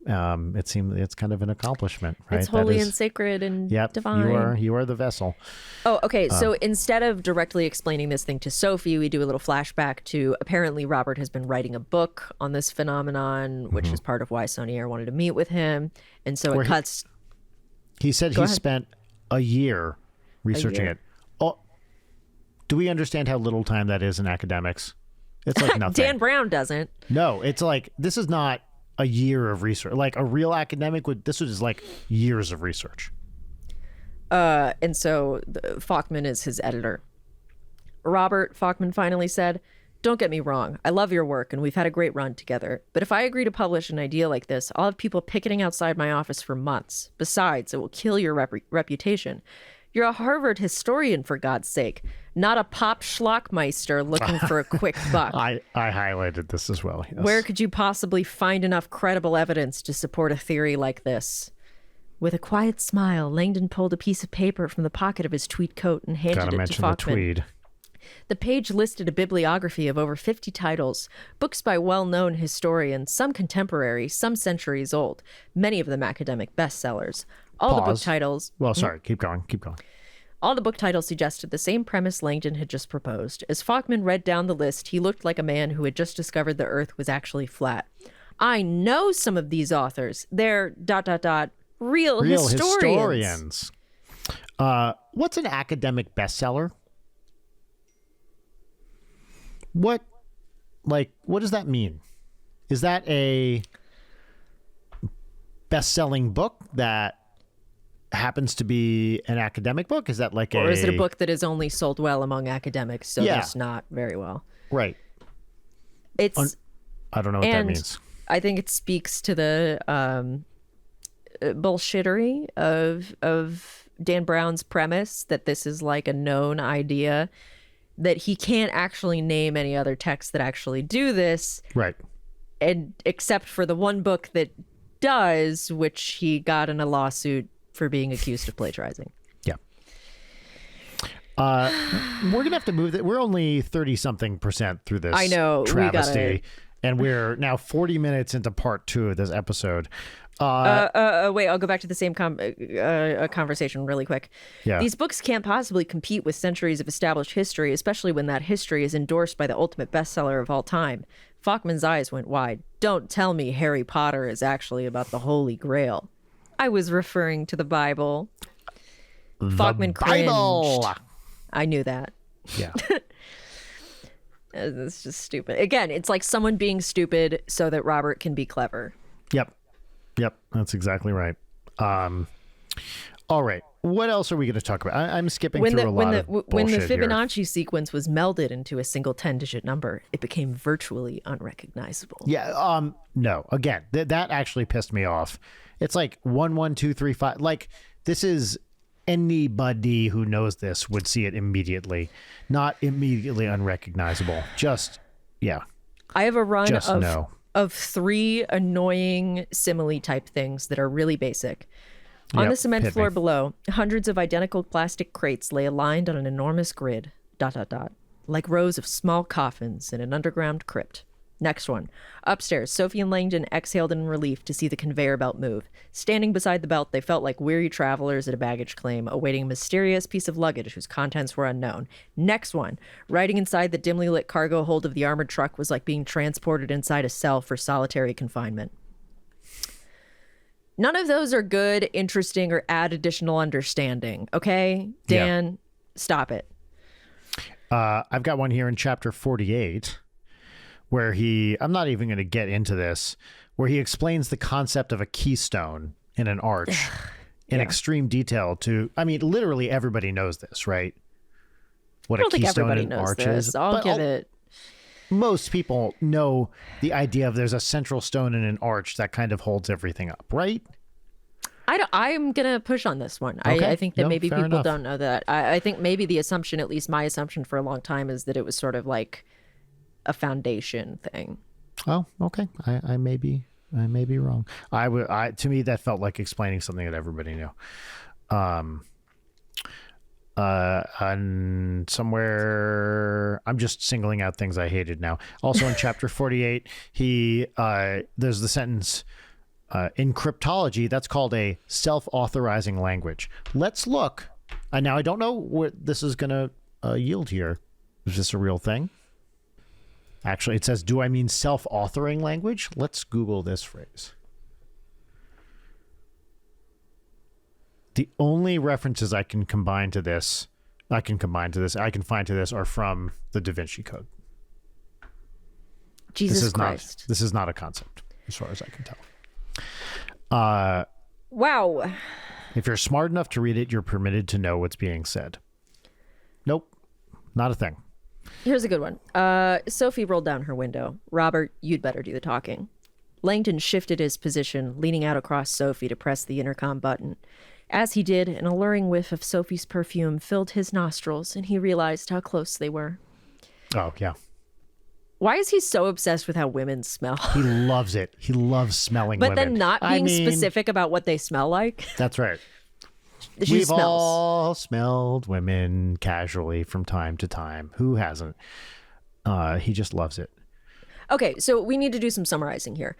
Speaker 3: It seems it's kind of an accomplishment, right?
Speaker 2: It's holy and sacred and divine.
Speaker 3: You are the vessel.
Speaker 2: Oh, okay. So instead of directly explaining this thing to Sophie, we do a little flashback to, apparently Robert has been writing a book on this phenomenon, which is part of why Sonny Air wanted to meet with him. And so it cuts.
Speaker 3: He said he spent a year researching it. Oh, do we understand how little time that is in academics? It's like nothing.
Speaker 2: Dan Brown doesn't.
Speaker 3: No, it's like, this is not a year of research. Like a real academic this was like years of research.
Speaker 2: And so Faulkman is his editor. Robert, Faulkman finally said, "Don't get me wrong. I love your work and we've had a great run together. But if I agree to publish an idea like this, I'll have people picketing outside my office for months. Besides, it will kill your reputation. You're a Harvard historian, for God's sake, not a pop schlockmeister looking for a quick buck.
Speaker 3: I highlighted this as well. Yes.
Speaker 2: Where could you possibly find enough credible evidence to support a theory like this?" With a quiet smile, Langdon pulled a piece of paper from the pocket of his tweed coat and handed
Speaker 3: Gotta
Speaker 2: it to
Speaker 3: mention the
Speaker 2: Faulkman.
Speaker 3: tweed.
Speaker 2: The page listed a bibliography of over 50 titles, books by well-known historians, some contemporary, some centuries old, many of them academic bestsellers. All the book
Speaker 3: Pause.
Speaker 2: titles...
Speaker 3: Well, sorry, keep going.
Speaker 2: All the book titles suggested the same premise Langdon had just proposed. As Faulkman read down the list, he looked like a man who had just discovered the Earth was actually flat. "I know some of these authors. They're ... real historians."
Speaker 3: What's an academic bestseller? What does that mean? Is that a best-selling book that happens to be an academic book? Is that like
Speaker 2: Or is it a book that is only sold well among academics, so does not very well?
Speaker 3: Right.
Speaker 2: It's
Speaker 3: I don't know what that means.
Speaker 2: I think it speaks to the bullshittery of Dan Brown's premise that this is like a known idea, that he can't actually name any other texts that actually do this,
Speaker 3: Right.
Speaker 2: and except for the one book that does, which he got in a lawsuit for being accused of plagiarizing.
Speaker 3: Yeah. We're gonna have to move that. We're only 30-something% through this.
Speaker 2: I know, we
Speaker 3: travesty, and we're now 40 minutes into part 2 of this episode.
Speaker 2: Wait, I'll go back to the same conversation really quick.
Speaker 3: Yeah.
Speaker 2: These books can't possibly compete with centuries of established history, especially when that history is endorsed by the ultimate bestseller of all time. Faulkman's eyes went wide. "Don't tell me Harry Potter is actually about the Holy Grail." "I was referring to the Bible." Faulkman
Speaker 3: Bible.
Speaker 2: cringed. I knew that.
Speaker 3: Yeah.
Speaker 2: It's just stupid. Again, it's like someone being stupid so that Robert can be clever.
Speaker 3: Yep. That's exactly right. All right. What else are we going to talk about? I'm skipping through a lot of bullshit
Speaker 2: when the
Speaker 3: here.
Speaker 2: Fibonacci sequence was melded into a single 10-digit number, it became virtually unrecognizable.
Speaker 3: Yeah. No. Again, that actually pissed me off. It's like 1 1 2 3 5. Like, this is, anybody who knows this would see it immediately. Not immediately unrecognizable. Just, yeah.
Speaker 2: I have a run
Speaker 3: Just no.
Speaker 2: of 3 annoying simile type things that are really basic. On
Speaker 3: Yep,
Speaker 2: the cement
Speaker 3: hit
Speaker 2: floor
Speaker 3: me.
Speaker 2: below, hundreds of identical plastic crates lay aligned on an enormous grid, ... like rows of small coffins in an underground crypt. Next one. Upstairs, Sophie and Langdon exhaled in relief to see the conveyor belt move. Standing beside the belt, they felt like weary travelers at a baggage claim, awaiting a mysterious piece of luggage whose contents were unknown. Next one. Riding inside the dimly lit cargo hold of the armored truck was like being transported inside a cell for solitary confinement. None of those are good, interesting, or add additional understanding, okay? Dan, stop it.
Speaker 3: I've got one here in chapter 48 where I'm not even going to get into this, where he explains the concept of a keystone in an arch in extreme detail literally everybody knows this, right? What
Speaker 2: I don't
Speaker 3: a
Speaker 2: think
Speaker 3: keystone
Speaker 2: everybody
Speaker 3: in an
Speaker 2: knows
Speaker 3: arch
Speaker 2: this.
Speaker 3: is.
Speaker 2: I'll give it.
Speaker 3: Most people know the idea of there's a central stone in an arch that kind of holds everything up, right?
Speaker 2: I'm going to push on this one.
Speaker 3: Okay.
Speaker 2: I think that maybe
Speaker 3: fair
Speaker 2: people
Speaker 3: enough.
Speaker 2: don't know that. I think maybe the assumption, at least my assumption for a long time, is that it was sort of like a foundation thing.
Speaker 3: Oh, okay. I may be wrong. To me that felt like explaining something that everybody knew. And somewhere I'm just singling out things I hated now. Also in chapter 48, there's the sentence, in cryptology, that's called a self-authorizing language. Let's look. Now I don't know what this is going to yield here. Is this a real thing? Actually, it says, do I mean self-authoring language? Let's Google this phrase. The only references I can find to this are from the Da Vinci Code.
Speaker 2: Jesus Christ.
Speaker 3: This is not a concept, as far as I can tell.
Speaker 2: Wow.
Speaker 3: If you're smart enough to read it, you're permitted to know what's being said. Nope, not a thing.
Speaker 2: Here's a good one. Sophie rolled down her window. Robert, you'd better do the talking. Langdon shifted his position, leaning out across Sophie to press the intercom button. As he did, an alluring whiff of Sophie's perfume filled his nostrils, and he realized how close they were.
Speaker 3: Oh, yeah.
Speaker 2: Why is he so obsessed with how women smell?
Speaker 3: He loves it. He loves smelling women.
Speaker 2: But then not being specific about what they smell like.
Speaker 3: That's right.
Speaker 2: She
Speaker 3: We've
Speaker 2: smells.
Speaker 3: all smelled women casually from time to time. Who hasn't? He just loves it.
Speaker 2: Okay, so we need to do some summarizing here.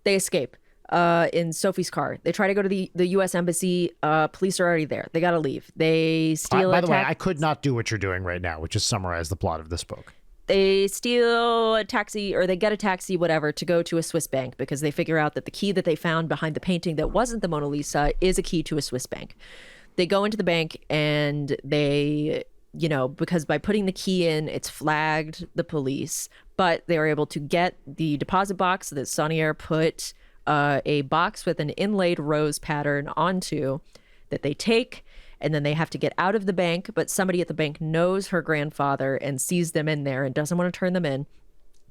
Speaker 2: They escape in Sophie's car. They try to go to the U.S. Embassy. Police are already there. They got to leave. They steal
Speaker 3: By the way, I could not do what you're doing right now, which is summarize the plot of this book.
Speaker 2: They steal a taxi, or they get a taxi, whatever, to go to a Swiss bank because they figure out that the key that they found behind the painting that wasn't the Mona Lisa is a key to a Swiss bank. They go into the bank and they, because by putting the key in, it's flagged the police, but they were able to get the deposit box that Sonnier put a box with an inlaid rose pattern onto that they take. And then they have to get out of the bank, but somebody at the bank knows her grandfather and sees them in there and doesn't want to turn them in.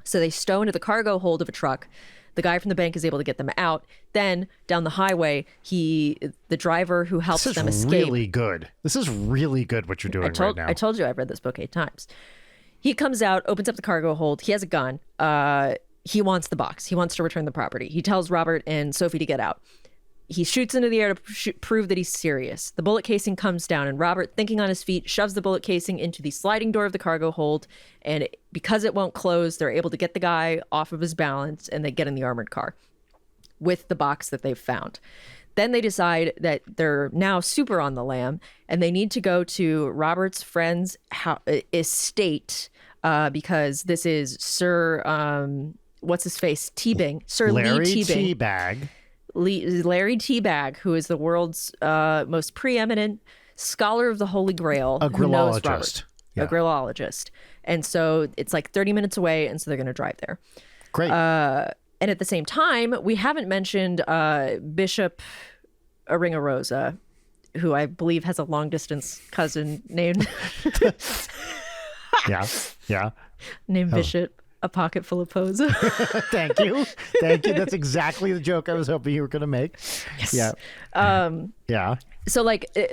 Speaker 2: So they stow into the cargo hold of a truck. The guy from the bank is able to get them out. Then down the highway, the driver who helps them escape.
Speaker 3: This is really good. This is really good what you're doing right now.
Speaker 2: I told you I've read this book 8 times. He comes out, opens up the cargo hold. He has a gun. He wants the box. He wants to return the property. He tells Robert and Sophie to get out. He shoots into the air to prove that he's serious. The bullet casing comes down, and Robert, thinking on his feet, shoves the bullet casing into the sliding door of the cargo hold. And because it won't close, they're able to get the guy off of his balance, and they get in the armored car with the box that they've found. Then they decide that they're now super on the lam, and they need to go to Robert's friend's estate because this is Sir, what's his face? Teabing. Sir
Speaker 3: Larry
Speaker 2: Lee Teabing.
Speaker 3: Teabag.
Speaker 2: Larry Teabag, who is the world's most preeminent scholar of the Holy Grail.
Speaker 3: A
Speaker 2: who knows
Speaker 3: grillologist.
Speaker 2: Robert,
Speaker 3: Yeah.
Speaker 2: A grillologist. And so it's like 30 minutes away, and so they're going to drive there.
Speaker 3: Great.
Speaker 2: And at the same time, we haven't mentioned Bishop Aringarosa, who I believe has a long-distance cousin named
Speaker 3: Yeah.
Speaker 2: named Bishop A Pocket Full of Posa.
Speaker 3: Thank you. That's exactly the joke I was hoping you were going to make.
Speaker 2: Yes.
Speaker 3: Yeah. Yeah.
Speaker 2: So,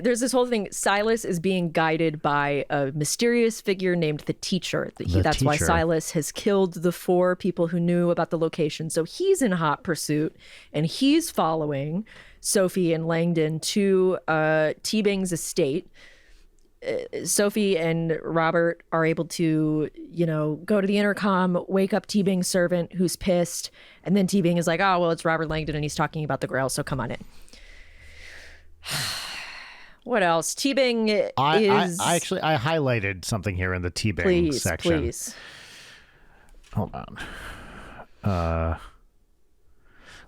Speaker 2: there's this whole thing. Silas is being guided by a mysterious figure named the Teacher. That's why
Speaker 3: Teacher.
Speaker 2: Silas has killed the 4 people who knew about the location. So he's in hot pursuit, and he's following Sophie and Langdon to Teabing's estate. Sophie and Robert are able to, go to the intercom, wake up Teabing's servant who's pissed. And then Teabing is like, oh, well, it's Robert Langdon and he's talking about the Grail, so come on in. What else? Teabing is...
Speaker 3: I actually highlighted something here in the Teabing section.
Speaker 2: Please.
Speaker 3: Hold on.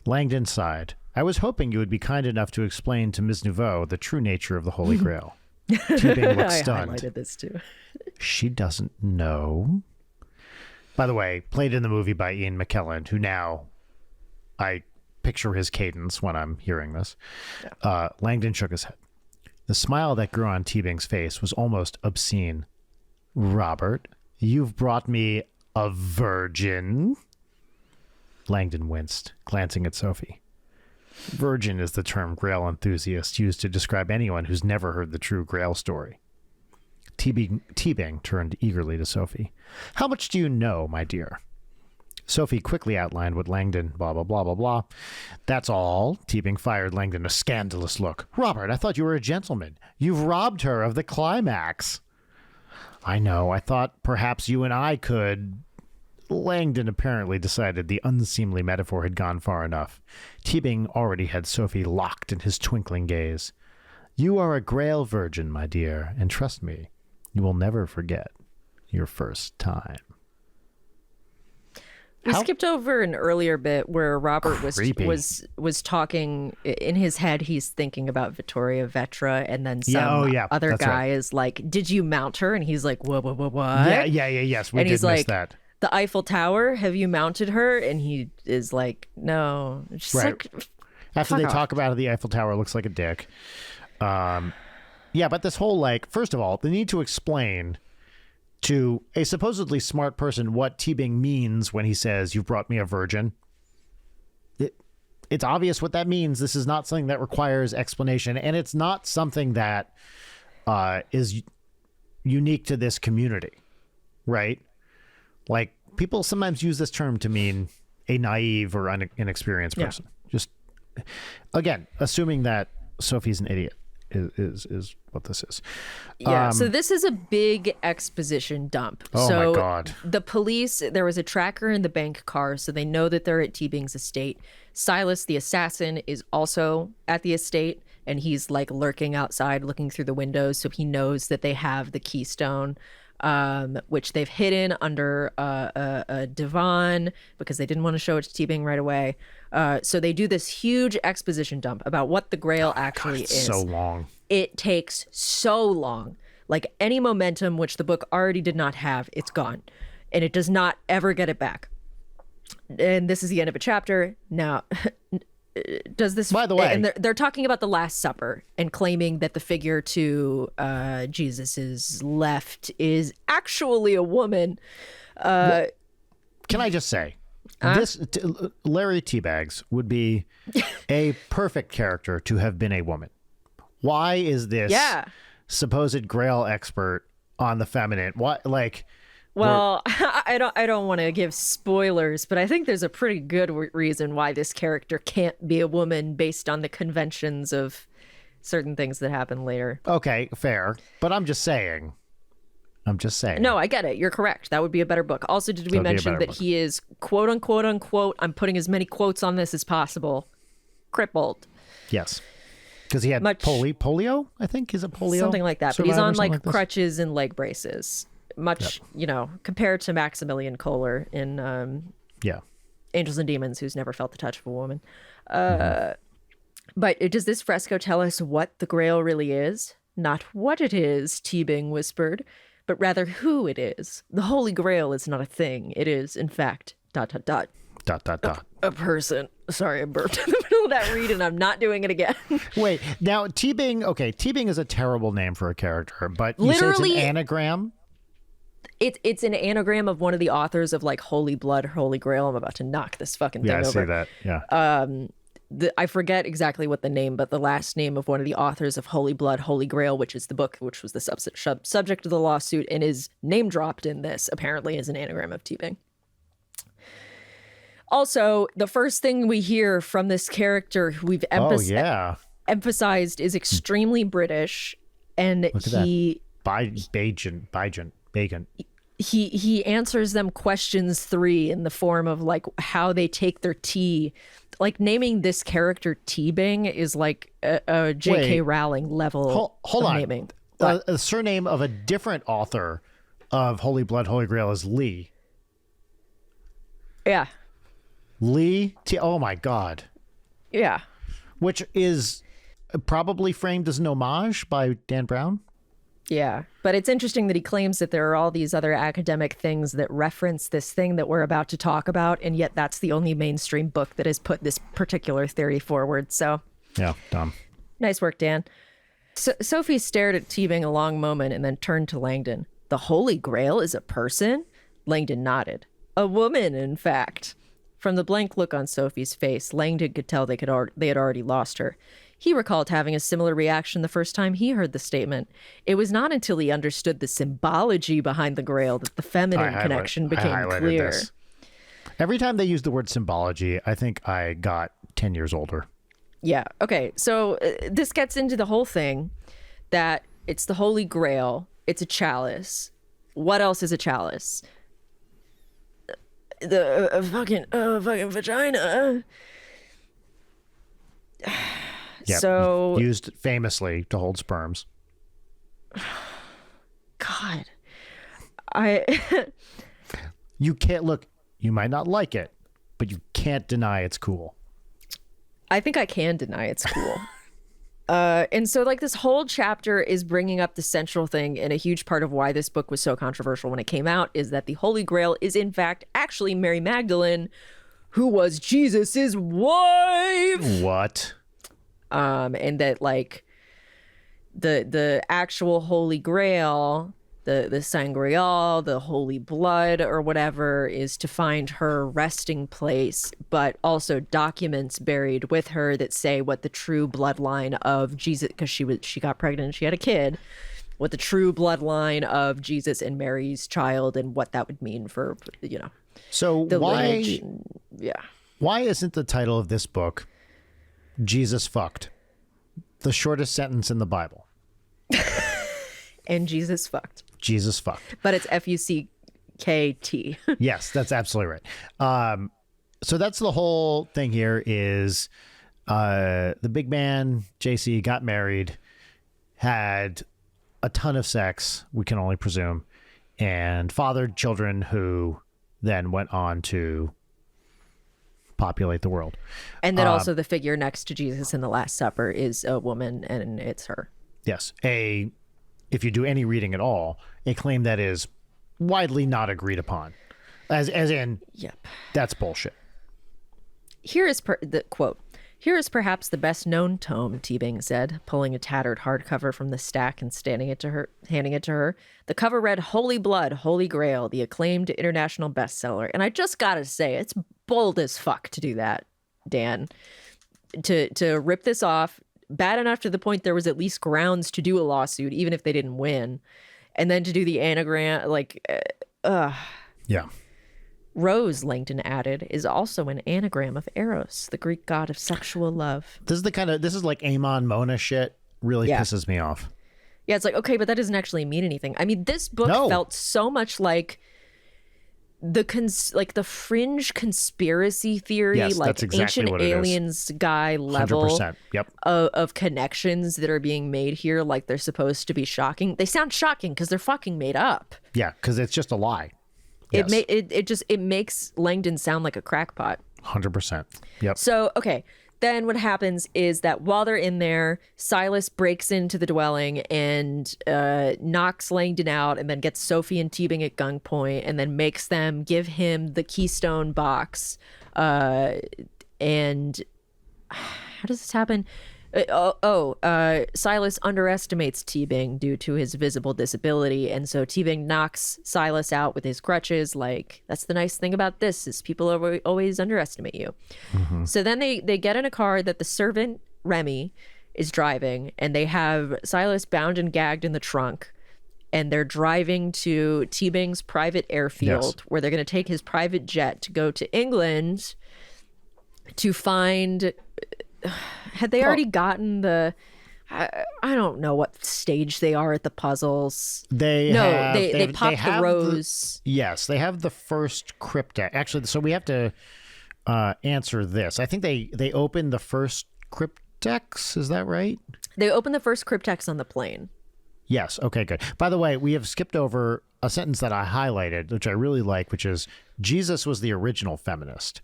Speaker 3: Langdon sighed. I was hoping you would be kind enough to explain to Ms. Nouveau the true nature of the Holy Grail. Teabing looks
Speaker 2: I
Speaker 3: stunned.
Speaker 2: highlighted this too.
Speaker 3: She doesn't know. By the way, played in the movie by Ian McKellen, who now I picture his cadence when I'm hearing this.
Speaker 2: Yeah.
Speaker 3: Langdon shook his head. The smile that grew on Teabing's face was almost obscene. Robert, you've brought me a virgin? Langdon winced, glancing at Sophie. Virgin is the term Grail enthusiasts use to describe anyone who's never heard the true Grail story. Teabing turned eagerly to Sophie. How much do you know, my dear? Sophie quickly outlined what Langdon, blah, blah, blah, blah, blah. That's all. Teabing fired Langdon a scandalous look. Robert, I thought you were a gentleman. You've robbed her of the climax. I know. I thought perhaps you and I could... Langdon apparently decided the unseemly metaphor had gone far enough. Teabing already had Sophie locked in his twinkling gaze. You are a Grail virgin, my dear, and trust me, you will never forget your first time.
Speaker 2: We skipped over an earlier bit where Robert was talking in his head. He's thinking about Vittoria Vetra, and then some other guy is like, "Did you mount her?" And he's like, "What?
Speaker 3: Yes, we did miss that.
Speaker 2: The Eiffel Tower, have you mounted her?" And he is like, "No." Just
Speaker 3: right. After they talk about it, the Eiffel Tower looks like a dick. But this whole, first of all, the need to explain to a supposedly smart person what Teabing means when he says, "You've brought me a virgin." It's obvious what that means. This is not something that requires explanation, and it's not something that is unique to this community, right? Like, people sometimes use this term to mean a naive or inexperienced person. Just, again, assuming that Sophie's an idiot is what this is.
Speaker 2: So this is a big exposition dump.
Speaker 3: My God.
Speaker 2: The police, there was a tracker in the bank car, so they know that they're at Teabing's estate. Silas, the assassin, is also at the estate, and he's lurking outside looking through the windows, so he knows that they have the keystone, which they've hidden under a divan because they didn't want to show it to Teabing right away. So they do this huge exposition dump about what the Grail actually is.
Speaker 3: So long.
Speaker 2: It takes so long. Like, any momentum, which the book already did not have, it's gone. And it does not ever get it back. And this is the end of a chapter. Now, does this...
Speaker 3: By the way...
Speaker 2: And they're talking about the Last Supper and claiming that the figure to Jesus's left is actually a woman.
Speaker 3: Can I just say... Larry Teabags would be a perfect character to have been a woman. Why is this supposed Grail expert on the feminine? What,
Speaker 2: Well, I don't want to give spoilers, but I think there's a pretty good reason why this character can't be a woman based on the conventions of certain things that happen later.
Speaker 3: Okay, fair. But I'm just saying.
Speaker 2: No, I get it. You're correct. That would be a better book. Also, did we mention that he is quote unquote, I'm putting as many quotes on this as possible, crippled?
Speaker 3: Yes. Because he had polio, I think. Is it polio?
Speaker 2: Something like that. But he's on crutches and leg braces. Compared to Maximilian Kohler in Angels and Demons, who's never felt the touch of a woman. But does this fresco tell us what the Grail really is? Not what it is, Teabing whispered, but rather who it is. The Holy Grail is not a thing. It is, in fact, ... A person. Sorry, I burped in the middle of that read, and I'm not doing it again.
Speaker 3: Wait, now Teabing is a terrible name for a character, but you say it's an anagram?
Speaker 2: It's an anagram of one of the authors of Holy Blood, Holy Grail. I'm about to knock this fucking thing over.
Speaker 3: Yeah, I see that. Yeah.
Speaker 2: I forget exactly what the name, but the last name of one of the authors of Holy Blood, Holy Grail, which is the book, which was the subject of the lawsuit and is name dropped in this, apparently is an anagram of Teabing. Also, the first thing we hear from this character who we've emphasized is extremely British, and
Speaker 3: Bacon.
Speaker 2: He answers them questions 3 in the form of how they take their tea. Naming this character Teabing is a J.K. Rowling level
Speaker 3: hold
Speaker 2: of
Speaker 3: on.
Speaker 2: naming.
Speaker 3: A surname of a different author of Holy Blood, Holy Grail is Lee.
Speaker 2: Yeah.
Speaker 3: Lee T. Oh my God.
Speaker 2: Yeah.
Speaker 3: Which is probably framed as an homage by Dan Brown.
Speaker 2: Yeah, but it's interesting that he claims that there are all these other academic things that reference this thing that we're about to talk about, and yet that's the only mainstream book that has put this particular theory forward. So,
Speaker 3: Yeah, dumb.
Speaker 2: nice work, Dan. So Sophie stared at Teabing a long moment and then turned to Langdon. The Holy Grail is a person? Langdon nodded. A woman, in fact. From the blank look on Sophie's face, Langdon could tell they had already lost her. He recalled having a similar reaction the first time he heard the statement. It was not until he understood the symbology behind the Grail that the feminine connection became clear.
Speaker 3: This. Every time they use the word symbology, I think I got 10 years older.
Speaker 2: Yeah. Okay. So this gets into the whole thing that it's the Holy Grail. It's a chalice. What else is a chalice? The fucking vagina.
Speaker 3: Yep.
Speaker 2: So
Speaker 3: used famously to hold sperms.
Speaker 2: God,
Speaker 3: You can't look. You might not like it, but you can't deny it's cool.
Speaker 2: I think I can deny it's cool. And so like this whole chapter is bringing up the central thing, and a huge part of why this book was so controversial when it came out is that the Holy Grail is in fact actually Mary Magdalene, who was Jesus's wife.
Speaker 3: What?
Speaker 2: And that like the actual Holy Grail, the sangreal, the holy blood or whatever, is to find her resting place, but also documents buried with her that say what the true bloodline of Jesus, because she got pregnant and she had a kid, what the true bloodline of Jesus and Mary's child and what that would mean for, you know,
Speaker 3: So
Speaker 2: the
Speaker 3: why?
Speaker 2: lineage. Yeah.
Speaker 3: Why isn't the title of this book Jesus fucked? The shortest sentence in the Bible.
Speaker 2: And Jesus fucked.
Speaker 3: Jesus fucked.
Speaker 2: But it's F-U-C-K-T.
Speaker 3: Yes, that's absolutely right. So that's the whole thing here is the big man, JC, got married, had a ton of sex, we can only presume, and fathered children who then went on to populate the world.
Speaker 2: And then also the figure next to Jesus in the Last Supper is a woman, and it's her.
Speaker 3: Yes. If you do any reading at all, a claim that is widely not agreed upon. As in,
Speaker 2: Yep.
Speaker 3: that's bullshit.
Speaker 2: Here is the quote. Here is perhaps the best known tome, Teabing said, pulling a tattered hardcover from the stack and handing it to her. The cover read Holy Blood, Holy Grail, the acclaimed international bestseller. And I just gotta say, it's bold as fuck to do that, Dan. To rip this off, bad enough to the point there was at least grounds to do a lawsuit, even if they didn't win. And then to do the anagram,
Speaker 3: Yeah.
Speaker 2: Rose, Langdon added, is also an anagram of Eros, the Greek god of sexual love.
Speaker 3: This is like Amon Mona shit. Really pisses me off.
Speaker 2: Yeah, it's like, okay, but that doesn't actually mean anything. I mean, this book felt so much like the fringe conspiracy theory,
Speaker 3: Yes,
Speaker 2: like
Speaker 3: that's exactly
Speaker 2: ancient
Speaker 3: what it is.
Speaker 2: aliens guy level
Speaker 3: 100%. Yep.
Speaker 2: of connections that are being made here, like they're supposed to be shocking. They sound shocking because they're fucking made up.
Speaker 3: Yeah, because it's just a lie.
Speaker 2: It
Speaker 3: Yes.
Speaker 2: it makes Langdon sound like a crackpot.
Speaker 3: 100%. Yep.
Speaker 2: So, okay, then what happens is that while they're in there, Silas breaks into the dwelling and knocks Langdon out, and then gets Sophie and Teabing at gunpoint, and then makes them give him the Keystone box. And how does this happen? Silas underestimates Teabing due to his visible disability, and so Teabing knocks Silas out with his crutches. Like, that's the nice thing about this, is people always underestimate you. Mm-hmm. So then they get in a car that the servant Remy is driving, and they have Silas bound and gagged in the trunk, and they're driving to Teabing's private airfield, where they're going to take his private jet to go to England to find. Had they already gotten the? I don't know what stage they are at the puzzles.
Speaker 3: They
Speaker 2: popped the rose.
Speaker 3: Yes, they have the first cryptex. Actually, so we have to answer this. I think they opened the first cryptex. Is that right?
Speaker 2: They opened the first cryptex on the plane.
Speaker 3: Yes. Okay, good. By the way, we have skipped over a sentence that I highlighted, which I really like, which is Jesus was the original feminist,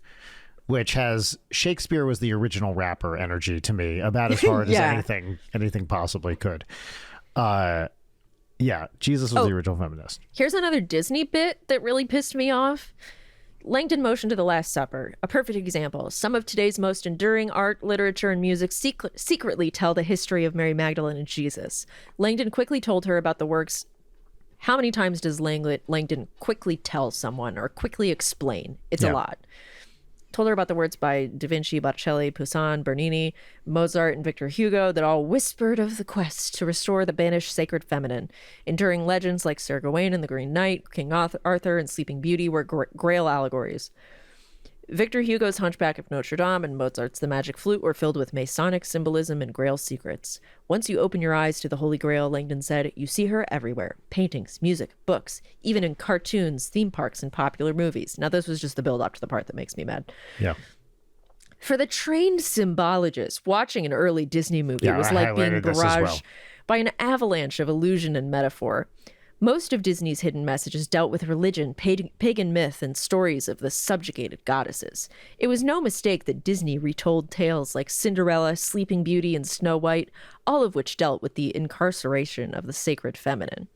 Speaker 3: which has Shakespeare was the original rapper energy to me, about as hard as anything possibly could. Yeah, Jesus was the original feminist.
Speaker 2: Here's another Disney bit that really pissed me off. Langdon motioned to the Last Supper, a perfect example. Some of today's most enduring art, literature, and music secretly tell the history of Mary Magdalene and Jesus. Langdon quickly told her about the works. How many times does Langdon quickly tell someone or quickly explain? It's a lot. Told her about the words by Da Vinci, Botticelli, Poussin, Bernini, Mozart, and Victor Hugo that all whispered of the quest to restore the banished sacred feminine. Enduring legends like Sir Gawain and the Green Knight, King Arthur, and Sleeping Beauty were Grail allegories. Victor Hugo's Hunchback of Notre Dame and Mozart's The Magic Flute were filled with Masonic symbolism and Grail secrets. Once you open your eyes to the Holy Grail, Langdon said, you see her everywhere. Paintings, music, books, even in cartoons, theme parks, and popular movies. Now, this was just the build up to the part that makes me mad.
Speaker 3: Yeah.
Speaker 2: For the trained symbologist, watching an early Disney movie was like being barraged by an avalanche of illusion and metaphor. Most of Disney's hidden messages dealt with religion, pagan myth, and stories of the subjugated goddesses. It was no mistake that Disney retold tales like Cinderella, Sleeping Beauty, and Snow White, all of which dealt with the incarceration of the sacred feminine.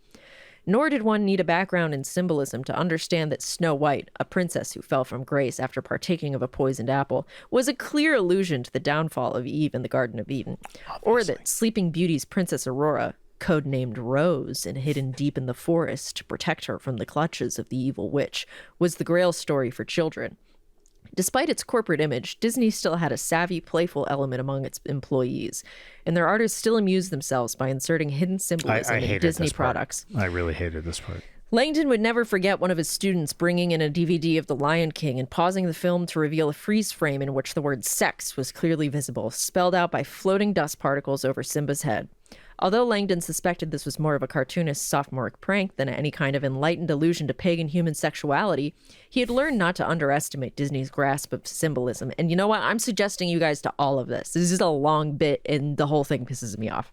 Speaker 2: Nor did one need a background in symbolism to understand that Snow White, a princess who fell from grace after partaking of a poisoned apple, was a clear allusion to the downfall of Eve in the Garden of Eden. Obviously. Or that Sleeping Beauty's Princess Aurora, codenamed Rose and hidden deep in the forest to protect her from the clutches of the evil witch, was the Grail story for children. Despite its corporate image, Disney still had a savvy, playful element among its employees, and their artists still amused themselves by inserting hidden symbolism in Disney products.
Speaker 3: I really hated this part.
Speaker 2: Langdon would never forget one of his students bringing in a DVD of The Lion King and pausing the film to reveal a freeze frame in which the word sex was clearly visible, spelled out by floating dust particles over Simba's head. Although Langdon suspected this was more of a cartoonist's sophomoric prank than any kind of enlightened allusion to pagan human sexuality, he had learned not to underestimate Disney's grasp of symbolism. And you know what? I'm suggesting you guys to all of this. This is a long bit, and the whole thing pisses me off.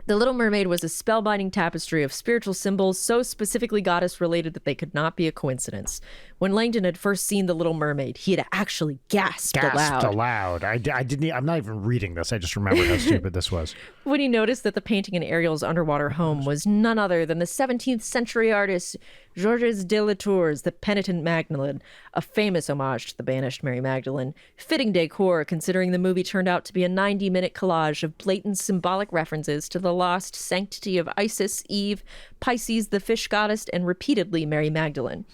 Speaker 2: The Little Mermaid was a spellbinding tapestry of spiritual symbols so specifically goddess-related that they could not be a coincidence. When Langdon had first seen The Little Mermaid, he had actually gasped aloud.
Speaker 3: I didn't. I'm not even reading this. I just remembered how stupid this was.
Speaker 2: When he noticed that the painting in Ariel's underwater home was none other than the 17th century artist Georges de la Tour's The Penitent Magdalene, a famous homage to the banished Mary Magdalene. Fitting decor, considering the movie turned out to be a 90-minute collage of blatant symbolic references to the lost sanctity of Isis, Eve, Pisces, the fish goddess, and repeatedly Mary Magdalene.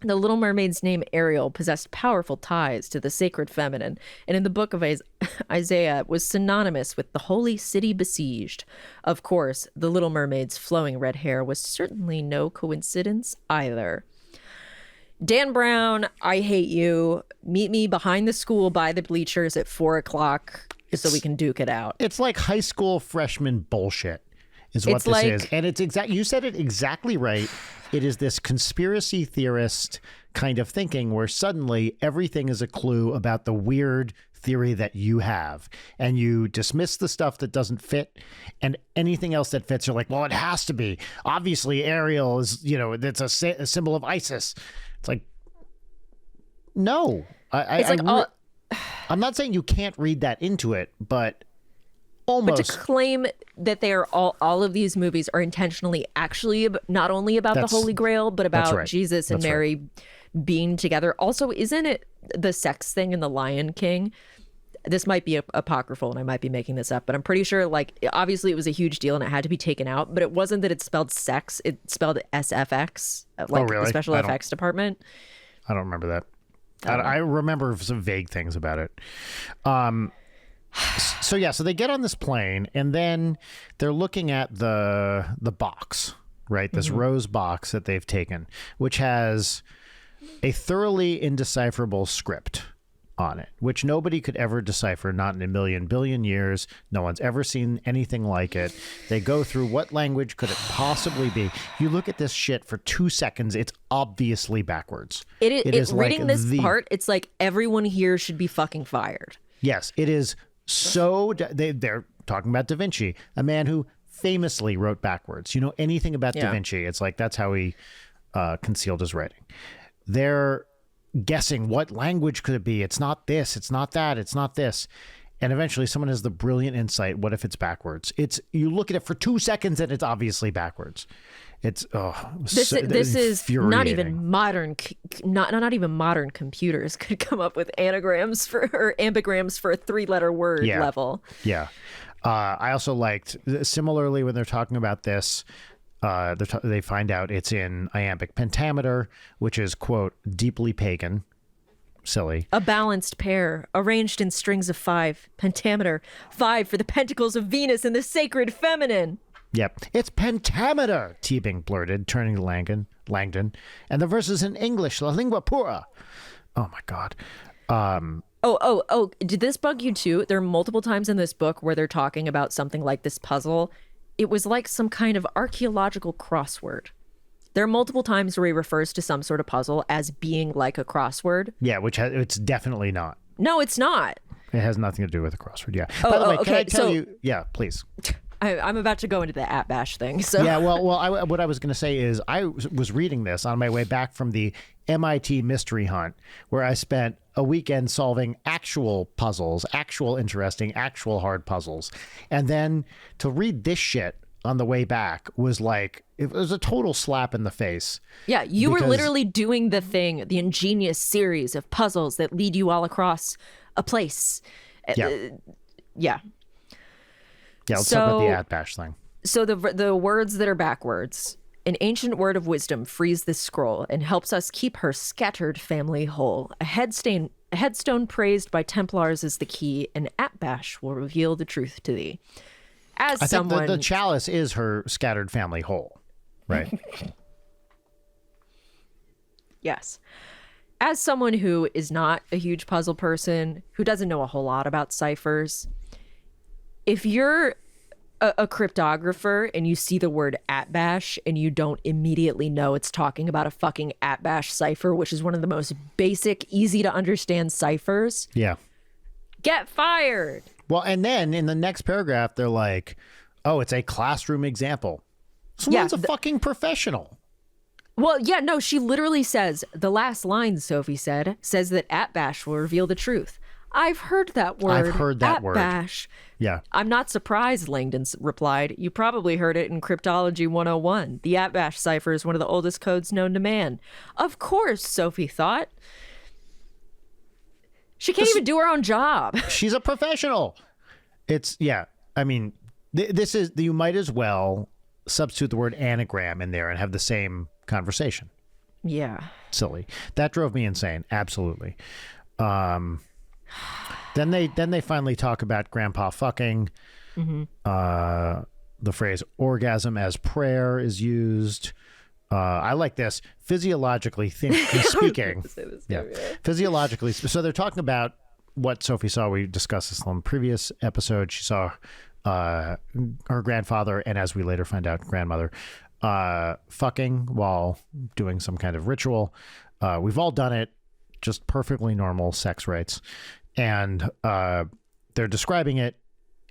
Speaker 2: The Little Mermaid's name Ariel possessed powerful ties to the sacred feminine, and in the book of Isaiah was synonymous with the holy city besieged. Of course, the Little Mermaid's flowing red hair was certainly no coincidence either. Dan Brown, I hate you. Meet me behind the school by the bleachers at 4 o'clock so we can duke it out.
Speaker 3: It's like high school freshman bullshit is what this is. And it's you said it exactly right. It is this conspiracy theorist kind of thinking where suddenly everything is a clue about the weird theory that you have, and you dismiss the stuff that doesn't fit, and anything else that fits, you're like, well, it has to be. Obviously, Ariel is, that's a symbol of Isis. It's like, no. I'm not saying you can't read that into it, but almost.
Speaker 2: But to claim that they are all of these movies are intentionally actually not only about the Holy Grail, but about Jesus and Mary being together. Also, isn't it the sex thing in The Lion King? This might be apocryphal and I might be making this up, but I'm pretty sure, obviously it was a huge deal and it had to be taken out, but it wasn't that it spelled sex. It spelled SFX,
Speaker 3: really?
Speaker 2: The special effects department.
Speaker 3: I don't remember that. I remember some vague things about it. So they get on this plane, and then they're looking at the box, right? This rose box that they've taken, which has a thoroughly indecipherable script on it, which nobody could ever decipher, not in a billion years. No one's ever seen anything like it. They go through, what language could it possibly be? You look at this shit for 2 seconds, it's obviously backwards. It is
Speaker 2: reading this part, it's like everyone here should be fucking fired.
Speaker 3: Yes, it is. So they're talking about Da Vinci, a man who famously wrote backwards. You know anything about Da Vinci, it's like that's how he concealed his writing. They're guessing, what language could it be? It's not this, it's not that, it's not this. And eventually someone has the brilliant insight. What if it's backwards? You look at it for 2 seconds and it's obviously backwards. It's
Speaker 2: this is not even modern not even modern computers could come up with anagrams or ambigrams for a 3-letter word level.
Speaker 3: Yeah. I also liked, similarly, when they're talking about this, they find out it's in iambic pentameter, which is, quote, deeply pagan. Silly.
Speaker 2: A balanced pair, arranged in strings of 5. Pentameter. 5 for the pentacles of Venus and the sacred feminine.
Speaker 3: Yep. It's pentameter, Teabing blurted, turning to Langdon. And the verse is in English, la lingua pura. Oh, my God.
Speaker 2: Oh, did this bug you too? There are multiple times in this book where they're talking about something like this puzzle. It was like some kind of archaeological crossword. There are multiple times where he refers to some sort of puzzle as being like a crossword.
Speaker 3: Yeah, it's definitely not.
Speaker 2: No, it's not.
Speaker 3: It has nothing to do with a crossword, yeah. By the way, can I tell you... Yeah, please.
Speaker 2: I'm about to go into the at-bash thing. So
Speaker 3: yeah, what I was going to say is I was reading this on my way back from the MIT mystery hunt, where I spent a weekend solving actual puzzles, actual interesting, actual hard puzzles. And then to read this shit on the way back was like, it was a total slap in the face.
Speaker 2: Yeah, you were literally doing the ingenious series of puzzles that lead you all across a place.
Speaker 3: Yeah.
Speaker 2: Yeah.
Speaker 3: Yeah, let's talk about the at-bash thing.
Speaker 2: So the words that are backwards. An ancient word of wisdom frees this scroll and helps us keep her scattered family whole. A headstone praised by Templars is the key. An at-bash will reveal the truth to thee. I think the chalice is her scattered family whole, right? Yes. As someone who is not a huge puzzle person, who doesn't know a whole lot about ciphers, if you're a cryptographer and you see the word at-bash and you don't immediately know it's talking about a fucking at-bash cipher, which is one of the most basic, easy to understand ciphers.
Speaker 3: Yeah.
Speaker 2: Get fired.
Speaker 3: Well, and then in the next paragraph, they're like, oh, it's a classroom example. Someone's a fucking professional.
Speaker 2: Well, yeah, no, she literally says, the last line, Sophie says that at-bash will reveal the truth. I've heard that word.
Speaker 3: I've heard that word.
Speaker 2: At-bash.
Speaker 3: Yeah.
Speaker 2: I'm not surprised, Langdon replied. You probably heard it in Cryptology 101. The at-bash cipher is one of the oldest codes known to man. Of course, Sophie thought. She can't even do her own job.
Speaker 3: She's a professional. I mean, this is, you might as well substitute the word anagram in there and have the same conversation.
Speaker 2: Yeah.
Speaker 3: Silly. That drove me insane. Absolutely. Then they finally talk about grandpa fucking. Mm-hmm. The phrase orgasm as prayer is used. I like this. Physiologically speaking. Physiologically. So they're talking about what Sophie saw. We discussed this on the previous episode. She saw her grandfather, and as we later find out, grandmother, fucking while doing some kind of ritual. We've all done it. Just perfectly normal sex rites. And they're describing it.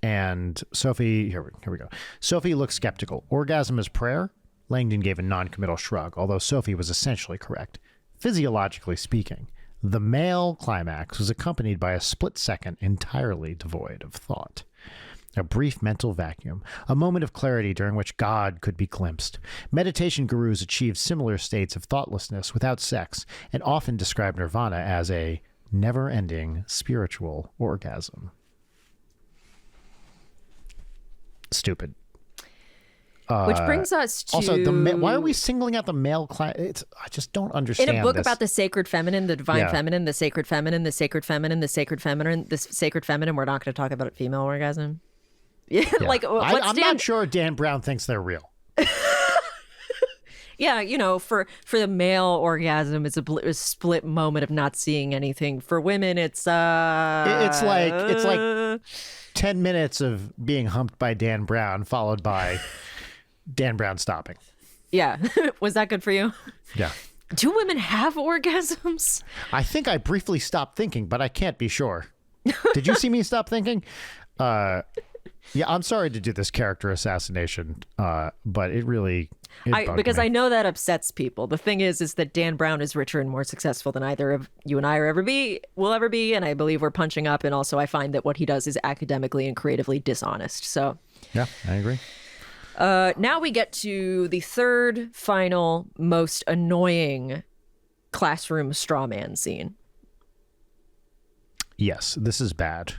Speaker 3: And Sophie, here we go. Sophie looks skeptical. Orgasm is prayer? Langdon gave a non-committal shrug, although Sophie was essentially correct. Physiologically speaking, the male climax was accompanied by a split second entirely devoid of thought. A brief mental vacuum, a moment of clarity during which God could be glimpsed. Meditation gurus achieved similar states of thoughtlessness without sex and often describe nirvana as a never-ending spiritual orgasm. Stupid.
Speaker 2: Which brings us to...
Speaker 3: Also, why are we singling out the male class? I just don't understand.
Speaker 2: In a book about the sacred feminine, the divine feminine, the sacred feminine, the sacred feminine, the sacred feminine, the sacred feminine, we're not going to talk about female orgasm. Yeah. Like,
Speaker 3: I'm not sure Dan Brown thinks they're real.
Speaker 2: Yeah, you know, for the male orgasm, it's a split moment of not seeing anything. For women, it's
Speaker 3: like 10 minutes of being humped by Dan Brown, followed by Dan Brown stopping.
Speaker 2: Yeah. Was that good for you?
Speaker 3: Yeah.
Speaker 2: Do women have orgasms?
Speaker 3: I think I briefly stopped thinking, but I can't be sure. Did you see me stop thinking? Yeah, I'm sorry to do this character assassination, but it really bugged
Speaker 2: because
Speaker 3: me.
Speaker 2: I know that upsets people. The thing is that Dan Brown is richer and more successful than either of you and I will ever be, and I believe we're punching up. And also, I find that what he does is academically and creatively dishonest. So,
Speaker 3: Yeah, I agree.
Speaker 2: now we get to the third, final, most annoying classroom straw man scene.
Speaker 3: Yes, this is bad.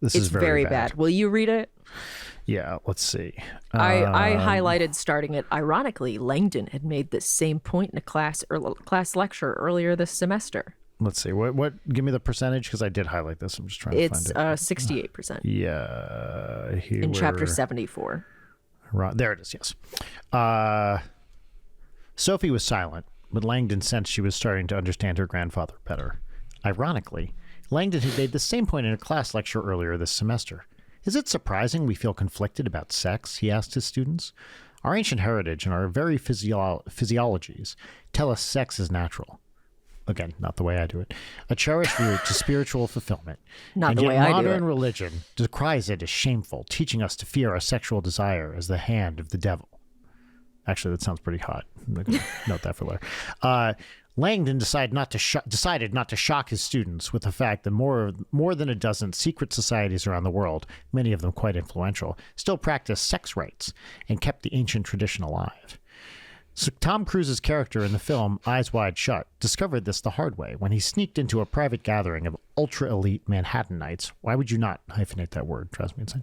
Speaker 3: This
Speaker 2: It's
Speaker 3: is very bad.
Speaker 2: Will you read it?
Speaker 3: Yeah, let's see.
Speaker 2: I highlighted starting it. Ironically, Langdon had made this same point in a class lecture earlier this semester.
Speaker 3: Let's see. What? Give me the percentage because I did highlight this. I'm just trying to find
Speaker 2: It's
Speaker 3: it.
Speaker 2: 68%.
Speaker 3: Yeah, here
Speaker 2: In chapter 74.
Speaker 3: Right, there it is. Yes. Sophie was silent, but Langdon sensed she was starting to understand her grandfather better. Ironically, Langdon had made the same point in a class lecture earlier this semester. Is it surprising we feel conflicted about sex? He asked his students. Our ancient heritage and our very physiologies tell us sex is natural. Again, not the way I do it. A cherished route to spiritual fulfillment.
Speaker 2: Not
Speaker 3: and
Speaker 2: the
Speaker 3: yet
Speaker 2: way I do it.
Speaker 3: modern religion decries it as shameful, teaching us to fear our sexual desire as the hand of the devil. Actually, that sounds pretty hot. I'm going to note that for later. Langdon decided not to shock his students with the fact that more than a dozen secret societies around the world, many of them quite influential, still practice sex rites and kept the ancient tradition alive. So Tom Cruise's character in the film Eyes Wide Shut discovered this the hard way when he sneaked into a private gathering of ultra-elite Manhattanites. Why would you not hyphenate that word? Trust me, insane.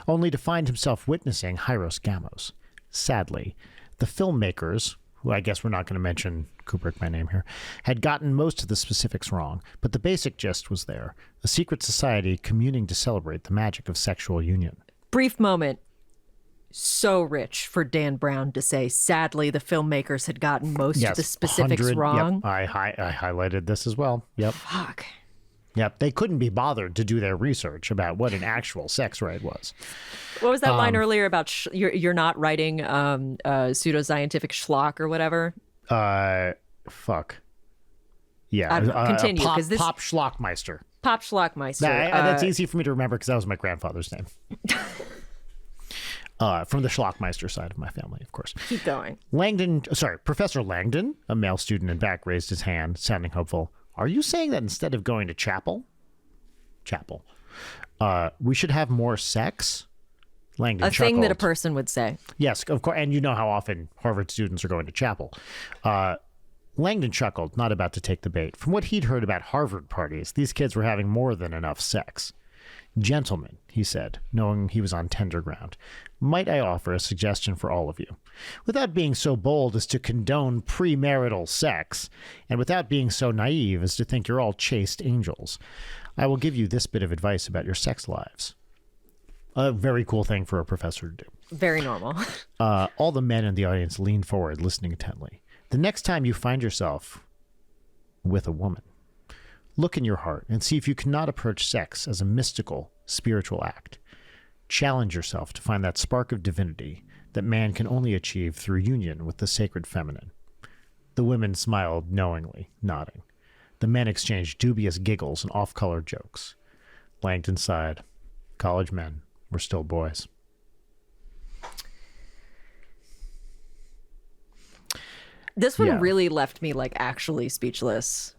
Speaker 3: Only to find himself witnessing Hyros Gamos. Sadly, the filmmakers, who I guess we're not going to mention Kubrick by name here, had gotten most of the specifics wrong, but the basic gist was there. A secret society communing to celebrate the magic of sexual union.
Speaker 2: Brief moment. So rich for Dan Brown to say, sadly, the filmmakers had gotten most of the specifics
Speaker 3: 100,
Speaker 2: wrong.
Speaker 3: Yep, I highlighted this as well. Yep.
Speaker 2: Fuck.
Speaker 3: Yep, they couldn't be bothered to do their research about what an actual sex rite was.
Speaker 2: What was that line earlier about you're not writing pseudoscientific schlock or whatever?
Speaker 3: Fuck. Yeah.
Speaker 2: Continue, 'cause this-
Speaker 3: Pop Schlockmeister.
Speaker 2: Pop Schlockmeister.
Speaker 3: That's easy for me to remember because that was my grandfather's name. From the Schlockmeister side of my family, of course.
Speaker 2: Keep going.
Speaker 3: Professor Langdon, a male student in back, raised his hand, sounding hopeful. Are you saying that instead of going to chapel, we should have more sex? Langdon
Speaker 2: A
Speaker 3: chuckled.
Speaker 2: thing that a person would say.
Speaker 3: Yes, of course. And you know how often Harvard students are going to chapel. Langdon chuckled, not about to take the bait. From what he'd heard about Harvard parties, these kids were having more than enough sex. Gentlemen, he said, knowing he was on tender ground, might I offer a suggestion for all of you? Without being so bold as to condone premarital sex, and without being so naive as to think you're all chaste angels, I will give you this bit of advice about your sex lives. A very cool thing for a professor to do.
Speaker 2: Very normal.
Speaker 3: All the men in the audience leaned forward, listening intently. The next time you find yourself with a woman, look in your heart and see if you cannot approach sex as a mystical, spiritual act. Challenge yourself to find that spark of divinity that man can only achieve through union with the sacred feminine. The women smiled knowingly, nodding. The men exchanged dubious giggles and off-color jokes. Langdon sighed. College men were still boys.
Speaker 2: This one
Speaker 3: Yeah.
Speaker 2: really left me actually speechless.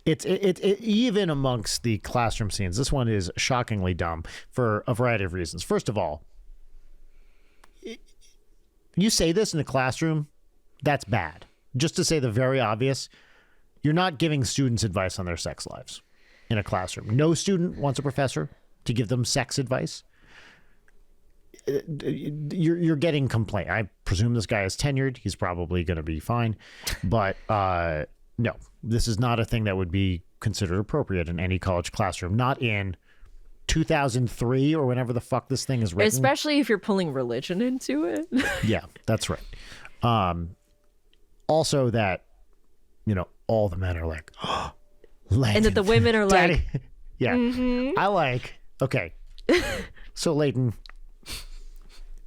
Speaker 3: It's even amongst the classroom scenes. This one is shockingly dumb for a variety of reasons. First of all, you say this in a classroom, that's bad. Just to say the very obvious, you're not giving students advice on their sex lives in a classroom. No student wants a professor to give them sex advice. You're getting complaint. I presume this guy is tenured. He's probably going to be fine. But no, this is not a thing that would be considered appropriate in any college classroom. Not in 2003 or whenever the fuck this thing is written.
Speaker 2: Especially if you're pulling religion into it.
Speaker 3: Yeah, that's right. Also that, all the men are like, oh, Langdon,
Speaker 2: And that the women are like,
Speaker 3: Daddy. Yeah. Okay. So Leighton,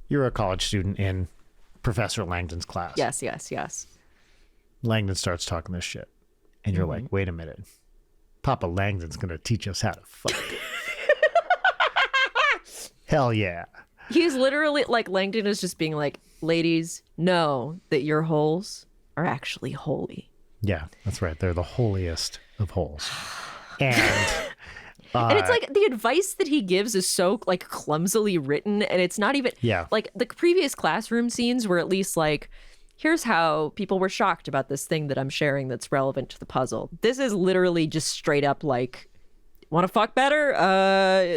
Speaker 3: you're a college student in Professor Langdon's class.
Speaker 2: yes.
Speaker 3: Langdon starts talking this shit. And you're like, wait a minute. Papa Langdon's going to teach us how to fuck. Hell yeah.
Speaker 2: He's literally like, Langdon is just being like, ladies, know that your holes are actually holy.
Speaker 3: Yeah, that's right. They're the holiest of holes. And
Speaker 2: and it's like the advice that he gives is so like clumsily written, and it's not even like the previous classroom scenes were at least like, here's how people were shocked about this thing that I'm sharing that's relevant to the puzzle. This is literally just straight up like, want to fuck better?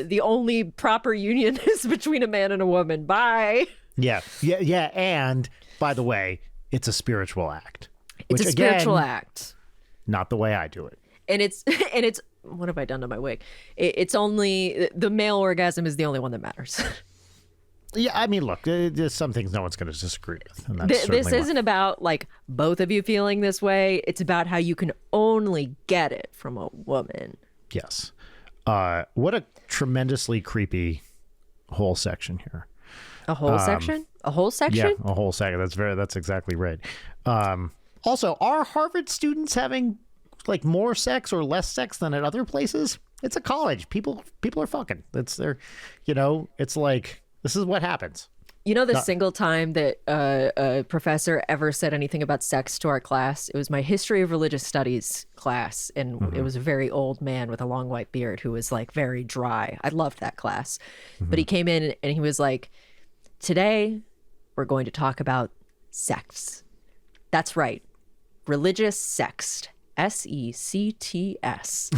Speaker 2: The only proper union is between a man and a woman. Bye.
Speaker 3: Yeah. And by the way, it's a spiritual act.
Speaker 2: It's a spiritual act.
Speaker 3: Not the way I do it.
Speaker 2: And it's what have I done to my wig? It's only the male orgasm is the only one that matters.
Speaker 3: Yeah, I mean, look, there's some things no one's going to disagree with. And that's
Speaker 2: this isn't about like both of you feeling this way. It's about how you can only get it from a woman.
Speaker 3: Yes. What a tremendously creepy whole section here.
Speaker 2: A whole section? A whole section?
Speaker 3: Yeah, a whole section. That's exactly right. Also, are Harvard students having like more sex or less sex than at other places? It's a college. People are fucking. It's like, this is what happens.
Speaker 2: You know, the single time that a professor ever said anything about sex to our class, it was my history of religious studies class. And it was a very old man with a long white beard who was like very dry. I loved that class. But he came in and he was like, today we're going to talk about sex. That's right. Religious sext. SECTS.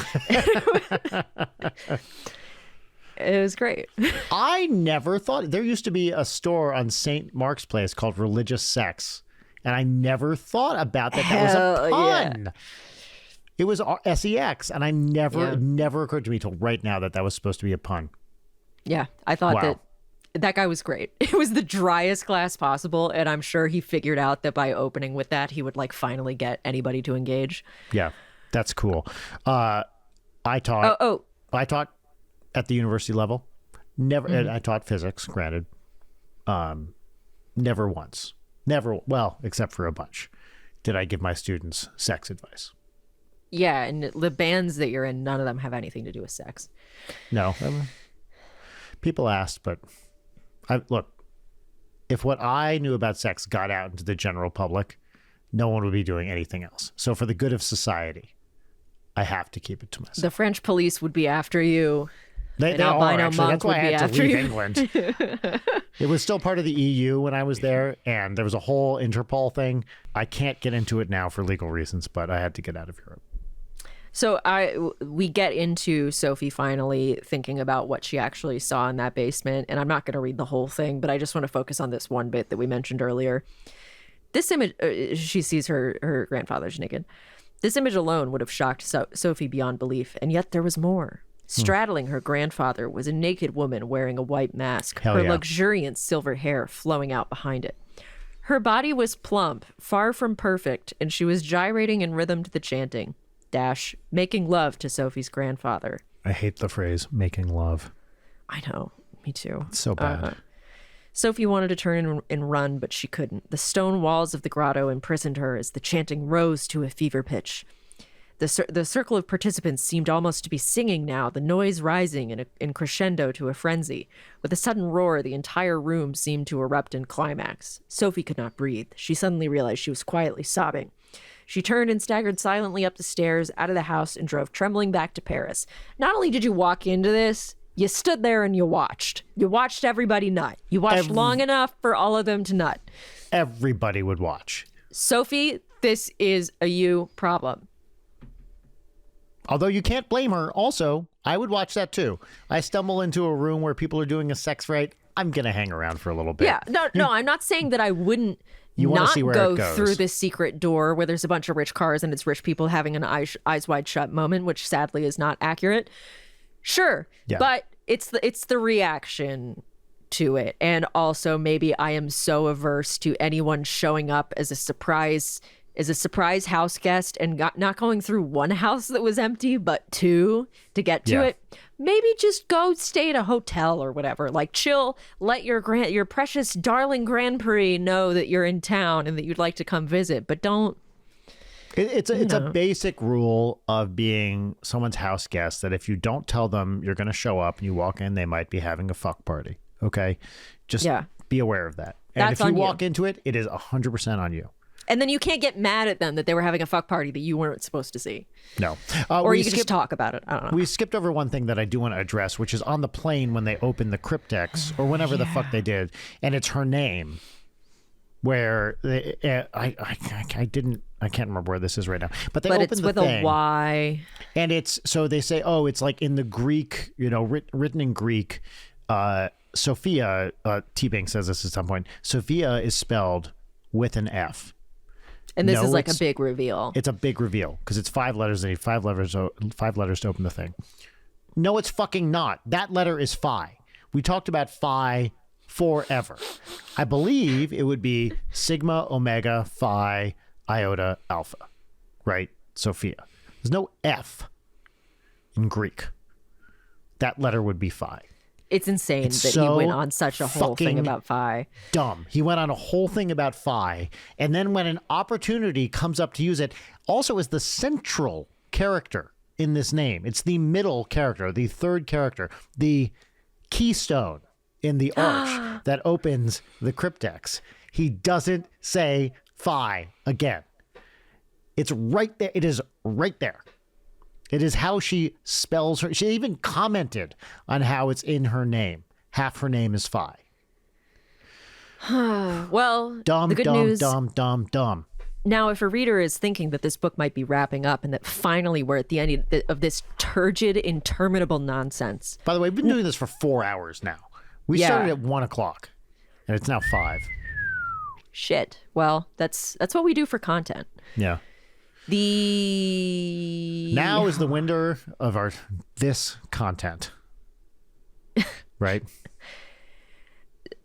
Speaker 2: It was great.
Speaker 3: I never thought there used to be a store on St. Mark's Place called Religious Sex, and I never thought about that. That was a pun. Yeah. It was SEX, and it never occurred to me till right now that was supposed to be a pun.
Speaker 2: Yeah, I thought that guy was great. It was the driest class possible, and I'm sure he figured out that by opening with that, he would like finally get anybody to engage. Yeah,
Speaker 3: that's cool. I taught at the university level. Never. I taught physics, granted. Never once. Well, except for a bunch, did I give my students sex advice.
Speaker 2: Yeah, and the bands that you're in, none of them have anything to do with sex.
Speaker 3: No. People asked, but look, if what I knew about sex got out into the general public, no one would be doing anything else. So for the good of society, I have to keep it to myself.
Speaker 2: The French police would be after you.
Speaker 3: They are, actually. That's why I had to leave England. It was still part of the EU when I was there, and there was a whole Interpol thing. I can't get into it now for legal reasons, but I had to get out of Europe.
Speaker 2: So we get into Sophie finally thinking about what she actually saw in that basement, and I'm not going to read the whole thing, but I just want to focus on this one bit that we mentioned earlier. This image, she sees her grandfather's naked. This image alone would have shocked Sophie beyond belief, and yet there was more. Straddling her grandfather was a naked woman wearing a white mask, her luxuriant silver hair flowing out behind it. Her body was plump, far from perfect, and she was gyrating in rhythm to the chanting. Making love to Sophie's grandfather.
Speaker 3: I hate the phrase making love.
Speaker 2: I know, me too.
Speaker 3: It's so bad.
Speaker 2: Sophie wanted to turn and run, but she couldn't. The stone walls of the grotto imprisoned her as the chanting rose to a fever pitch. The circle of participants seemed almost to be singing now, the noise rising in crescendo to a frenzy. With a sudden roar, the entire room seemed to erupt in climax. Sophie could not breathe. She suddenly realized she was quietly sobbing. She turned and staggered silently up the stairs, out of the house, and drove trembling back to Paris. Not only did you walk into this, you stood there and you watched. You watched everybody nut. You watched long enough for all of them to nut.
Speaker 3: Everybody would watch.
Speaker 2: Sophie, this is a you problem.
Speaker 3: Although you can't blame her. Also, I would watch that too. I stumble into a room where people are doing a sex rite. I'm going to hang around for a little bit.
Speaker 2: Yeah, no, I'm not saying that I wouldn't not go through this secret door where there's a bunch of rich cars and it's rich people having an eyes wide shut moment, which sadly is not accurate. Sure, but it's the reaction to it. And also maybe I am so averse to anyone showing up as a surprise house guest and not going through one house that was empty, but two to get to it. Maybe just go stay at a hotel or whatever. Like chill, let your precious darling Grand Prix know that you're in town and that you'd like to come visit, but don't.
Speaker 3: It's a basic rule of being someone's house guest that if you don't tell them you're going to show up and you walk in, they might be having a fuck party. Okay. Just be aware of that. And
Speaker 2: That's
Speaker 3: if you
Speaker 2: on you.
Speaker 3: walk into it, it is 100% on you.
Speaker 2: And then you can't get mad at them that they were having a fuck party that you weren't supposed to see.
Speaker 3: No.
Speaker 2: Or you can just talk about it. I don't know.
Speaker 3: We skipped over one thing that I do want to address, which is on the plane when they open the cryptex or whenever the fuck they did, and it's her name. Where I can't remember where this is right now, but they open
Speaker 2: it's
Speaker 3: the
Speaker 2: with
Speaker 3: thing,
Speaker 2: a Y,
Speaker 3: and it's so they say, oh, it's like in the Greek, written in Greek. Sophia, T-Bang says this at some point. Sophia is spelled with an F.
Speaker 2: and this is like a big reveal.
Speaker 3: It's a big reveal because it's 5 letters. They need 5 letters to open the thing. No, it's fucking not. That letter is phi. We talked about phi forever. I believe it would be sigma, omega, phi, iota, alpha, right? Sophia. There's no F in Greek. That letter would be phi.
Speaker 2: It's insane that he went on such a whole thing about phi.
Speaker 3: Dumb. He went on a whole thing about phi, and then when an opportunity comes up to use it, also is the central character in this name. It's the middle character, the third character, the keystone in the arch that opens the cryptex. He doesn't say phi again. It's right there. It is right there. It is how she spells her. She even commented on how it's in her name. Half her name is phi.
Speaker 2: Well,
Speaker 3: Dumb,
Speaker 2: the good
Speaker 3: dumb,
Speaker 2: news.
Speaker 3: dumb.
Speaker 2: Now, if a reader is thinking that this book might be wrapping up and that finally we're at the end of this turgid, interminable nonsense.
Speaker 3: By the way, we've been doing this for 4 hours now. We started at 1 o'clock, and it's now 5.
Speaker 2: Shit. Well, that's what we do for content.
Speaker 3: Yeah. Now is the window of this content, right?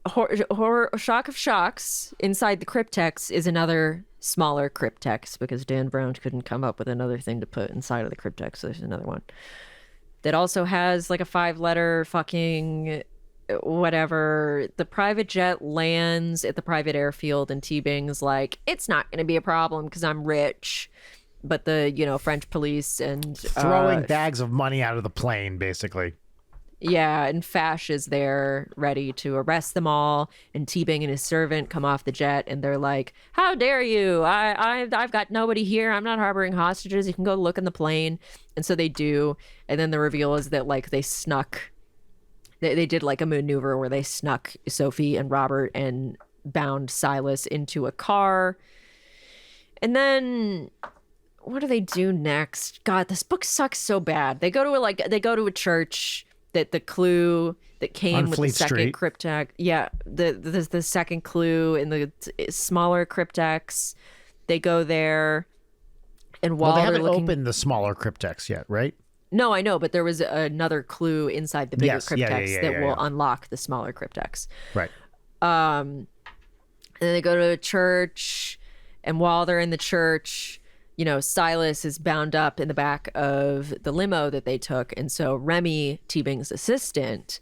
Speaker 2: Horror shock of shocks inside the cryptex is another smaller cryptex because Dan Brown couldn't come up with another thing to put inside of the cryptex. So there's another one that also has like a 5-letter fucking whatever. The private jet lands at the private airfield and T-Bing's like, it's not going to be a problem because I'm rich. But the, French police and
Speaker 3: throwing bags of money out of the plane, basically.
Speaker 2: Yeah, and Fash is there ready to arrest them all. And T-Bing and his servant come off the jet and they're like, how dare you? I've got nobody here. I'm not harboring hostages. You can go look in the plane. And so they do. And then the reveal is that like they did like a maneuver where they snuck Sophie and Robert and bound Silas into a car. And then what do they do next? God, this book sucks so bad. They go to a church that the clue that came
Speaker 3: on
Speaker 2: with
Speaker 3: Fleet
Speaker 2: the second
Speaker 3: Street.
Speaker 2: cryptex. Yeah, the second clue in the smaller cryptex. They go there, and while
Speaker 3: they
Speaker 2: they're
Speaker 3: haven't
Speaker 2: looking,
Speaker 3: opened the smaller cryptex yet, right?
Speaker 2: no, I know, but there was another clue inside the bigger
Speaker 3: Yes,
Speaker 2: cryptex
Speaker 3: yeah,
Speaker 2: that will unlock the smaller cryptex.
Speaker 3: Right.
Speaker 2: And then they go to a church, and while they're in the church, Silas is bound up in the back of the limo that they took. And so Remy, T-Bing's assistant,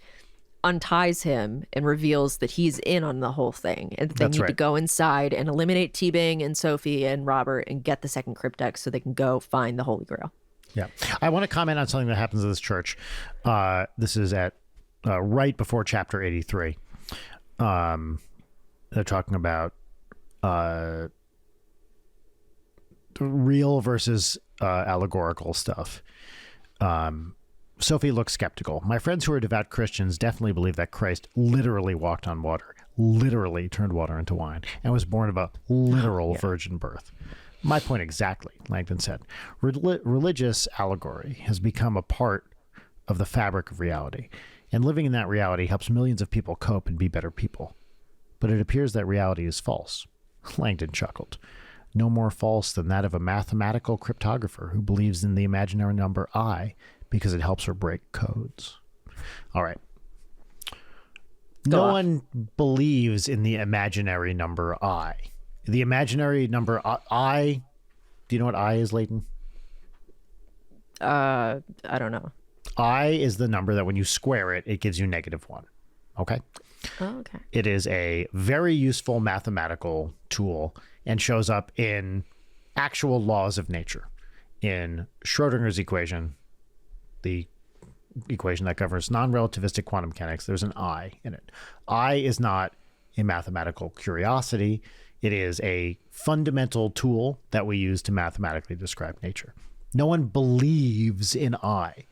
Speaker 2: unties him and reveals that he's in on the whole thing. And they need to go inside and eliminate T-Bing and Sophie and Robert and get the second cryptex so they can go find the Holy Grail.
Speaker 3: Yeah. I want to comment on something that happens in this church. This is at right before chapter 83. They're talking about real versus allegorical stuff. Sophie looks skeptical. My friends who are devout Christians definitely believe that Christ literally walked on water, literally turned water into wine, and was born of a literal virgin birth. My point exactly, Langdon said. Religious allegory has become a part of the fabric of reality, and living in that reality helps millions of people cope and be better people. But it appears that reality is false. Langdon chuckled. No more false than that of a mathematical cryptographer who believes in the imaginary number I because it helps her break codes. All right. No one believes in the imaginary number I. The imaginary number I, do you know what I is, Leighton?
Speaker 2: I don't know.
Speaker 3: I is the number that when you square it, it gives you -1. Okay?
Speaker 2: Oh, okay.
Speaker 3: It is a very useful mathematical tool and shows up in actual laws of nature. In Schrodinger's equation, the equation that governs non-relativistic quantum mechanics, there's an I in it. I is not a mathematical curiosity. It is a fundamental tool that we use to mathematically describe nature. No one believes in I.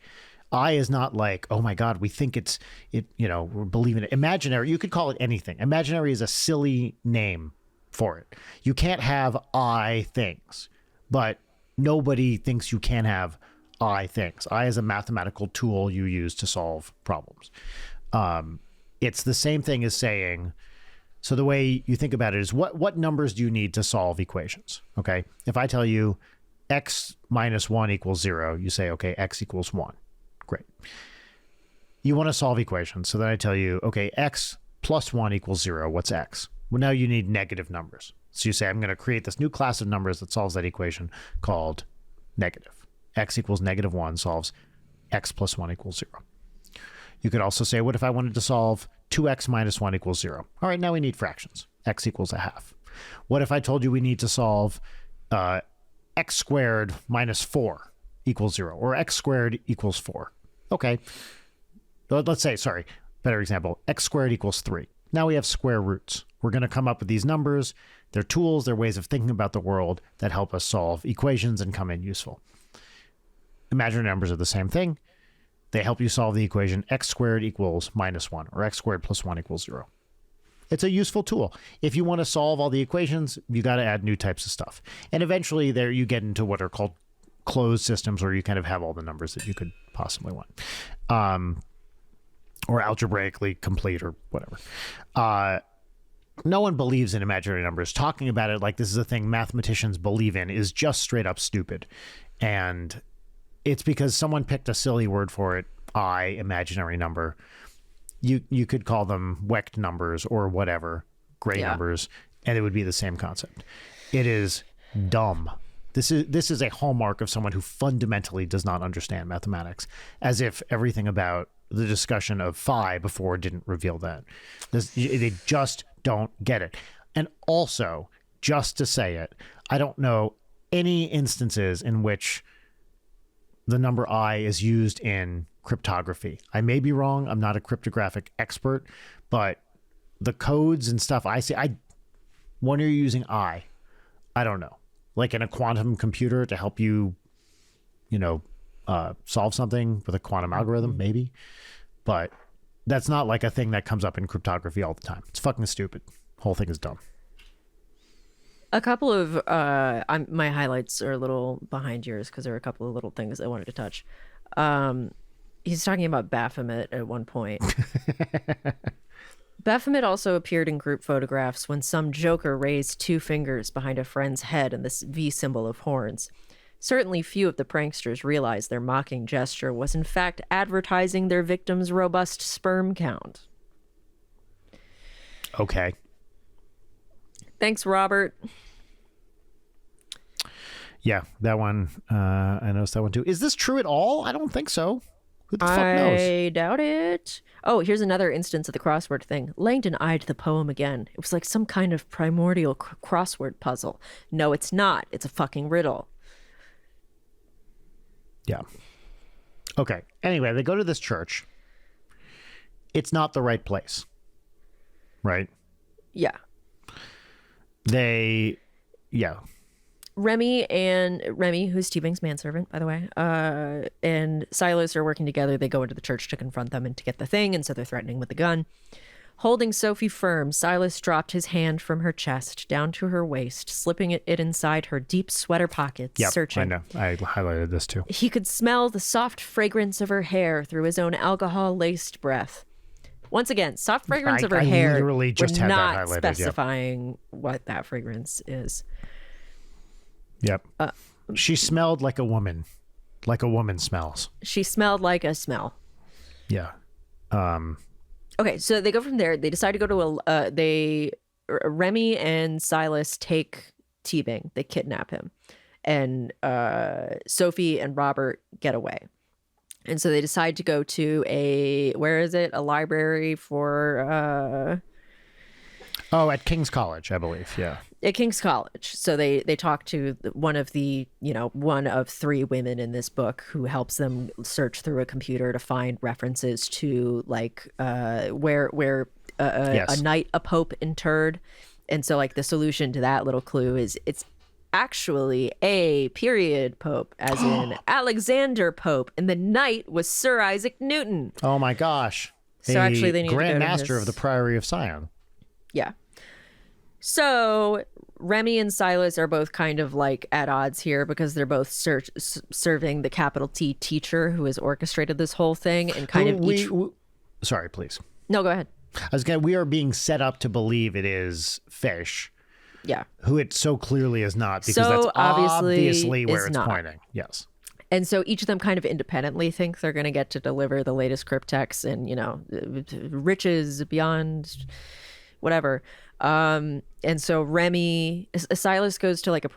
Speaker 3: I is not like, oh my God, we think we're believing it. Imaginary, you could call it anything. Imaginary is a silly name for it. You can't have I things, but nobody thinks you can have I things. I is a mathematical tool you use to solve problems. It's the same thing as saying, so the way you think about it is what numbers do you need to solve equations? Okay. If I tell you x minus 1 equals 0, you say, okay, x equals 1. Great. You want to solve equations. So then I tell you, okay, x plus 1 equals 0. What's x? Well, now you need negative numbers. So you say, I'm going to create this new class of numbers that solves that equation called negative. X equals negative 1 solves x plus 1 equals 0. You could also say, what if I wanted to solve 2x minus 1 equals 0? All right, now we need fractions. X equals a half. What if I told you we need to solve x squared minus 4 equals 0, or x squared equals 4? Okay. Let's say, better example, x squared equals 3. Now we have square roots. We're going to come up with these numbers. They're tools, they're ways of thinking about the world that help us solve equations and come in useful. Imaginary numbers are the same thing. They help you solve the equation x squared equals minus 1, or x squared plus 1 equals 0. It's a useful tool. If you want to solve all the equations, you got to add new types of stuff. And eventually there you get into what are called closed systems, where you kind of have all the numbers that you could possibly want. Or algebraically complete or whatever. No one believes in imaginary numbers. Talking about it like this is a thing mathematicians believe in is just straight up stupid. And it's because someone picked a silly word for it, imaginary number. You could call them Wecht numbers or whatever, gray numbers, and it would be the same concept. It is dumb. This is a hallmark of someone who fundamentally does not understand mathematics, as if everything about the discussion of phi before didn't reveal that. They just don't get it. And also, just to say it, I don't know any instances in which the number I is used in cryptography. I may be wrong. I'm not a cryptographic expert, but the codes and stuff I see, when are you using I don't know. Like in a quantum computer to help you, solve something with a quantum algorithm, maybe. But that's not like a thing that comes up in cryptography all the time. It's fucking stupid. Whole thing is dumb.
Speaker 2: A couple of my highlights are a little behind yours because there are a couple of little things I wanted to touch. He's talking about Baphomet at one point. Baphomet also appeared in group photographs when some joker raised 2 fingers behind a friend's head and this V symbol of horns. Certainly few of the pranksters realized their mocking gesture was in fact advertising their victim's robust sperm count.
Speaker 3: Okay.
Speaker 2: Thanks, Robert.
Speaker 3: Yeah, that one, I noticed that one too. Is this true at all? I don't think so. Who the fuck knows?
Speaker 2: I doubt it. Oh, here's another instance of the crossword thing. Langdon eyed the poem again. It was like some kind of primordial crossword puzzle. No, it's not. It's a fucking riddle.
Speaker 3: Yeah. Okay. Anyway, they go to this church. It's not the right place. Right?
Speaker 2: Yeah. Remy, who's T-Bang's manservant, by the way, and Silas are working together. They go into the church to confront them and to get the thing, and so they're threatening with the gun. Holding Sophie firm, Silas dropped his hand from her chest down to her waist, slipping it inside her deep sweater pockets, searching. I know. I highlighted this too. He could smell the soft fragrance of her hair through his own alcohol-laced breath. Once again, soft fragrance of her hair. I literally just had that highlighted. Specifying what that fragrance is.
Speaker 3: Yep. She smelled like a woman smells. She smelled like a smell. Yeah.
Speaker 2: Okay, so they go from there. They decide to go to Remy and Silas take T-Bang. They kidnap him. And Sophie and Robert get away. And so they decide to go to a library for
Speaker 3: Oh, at King's College, I believe. Yeah.
Speaker 2: At King's College. So they talk to one of three women in this book who helps them search through a computer to find references to like where
Speaker 3: Yes.
Speaker 2: a night a pope interred. And so like the solution to that little clue is it's actually a period pope, as in Alexander Pope, and the knight was Sir Isaac Newton.
Speaker 3: Oh my gosh.
Speaker 2: So actually they need to go to
Speaker 3: Grand Master
Speaker 2: his-
Speaker 3: of the Priory of Sion.
Speaker 2: Yeah. So Remy and Silas are both kind of like at odds here because they're both serving the capital T teacher who has orchestrated this whole thing and kind of each.
Speaker 3: Sorry, please.
Speaker 2: No, go ahead.
Speaker 3: We are being set up to believe it is Fish,
Speaker 2: Yeah.
Speaker 3: who it so clearly is not, because
Speaker 2: So
Speaker 3: that's
Speaker 2: obviously
Speaker 3: obviously where
Speaker 2: is
Speaker 3: it's
Speaker 2: not.
Speaker 3: pointing. Yes.
Speaker 2: And so each of them kind of independently think they're going to get to deliver the latest cryptex and, riches beyond whatever. And so Silas goes to like an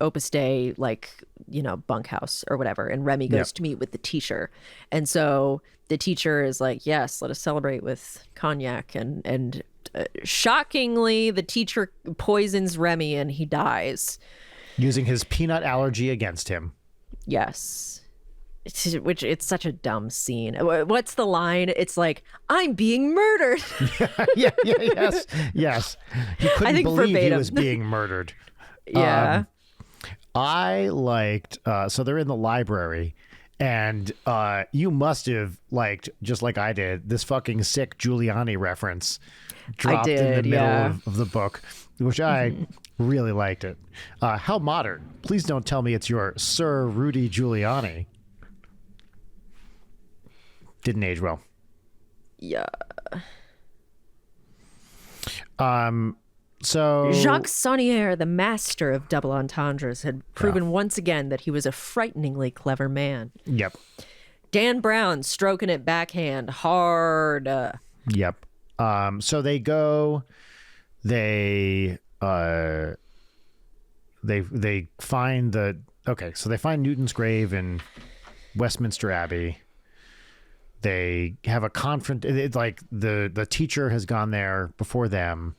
Speaker 2: Opus Dei, like, bunkhouse or whatever. And Remy goes to meet with the teacher. And so the teacher is like, yes, let us celebrate with cognac. And shockingly, the teacher poisons Remy and he dies.
Speaker 3: Using his peanut allergy against him.
Speaker 2: Yes. It's such a dumb scene. What's the line? It's like, I'm being murdered.
Speaker 3: Yes. He couldn't
Speaker 2: think
Speaker 3: believe
Speaker 2: verbatim.
Speaker 3: he was being murdered.
Speaker 2: Yeah.
Speaker 3: I liked, so they're in the library, and you must have liked, just like I did, this fucking sick Giuliani reference dropped in the middle of the book, which I really liked it. How modern. Please don't tell me it's your Sir Rudy Giuliani. Didn't age well.
Speaker 2: Yeah.
Speaker 3: So
Speaker 2: Jacques Sonnier, the master of double entendres, had proven once again that he was a frighteningly clever man.
Speaker 3: Yep.
Speaker 2: Dan Brown stroking it backhand hard.
Speaker 3: Yep. So they go, they find they find Newton's grave in Westminster Abbey. They have a it's like the teacher has gone there before them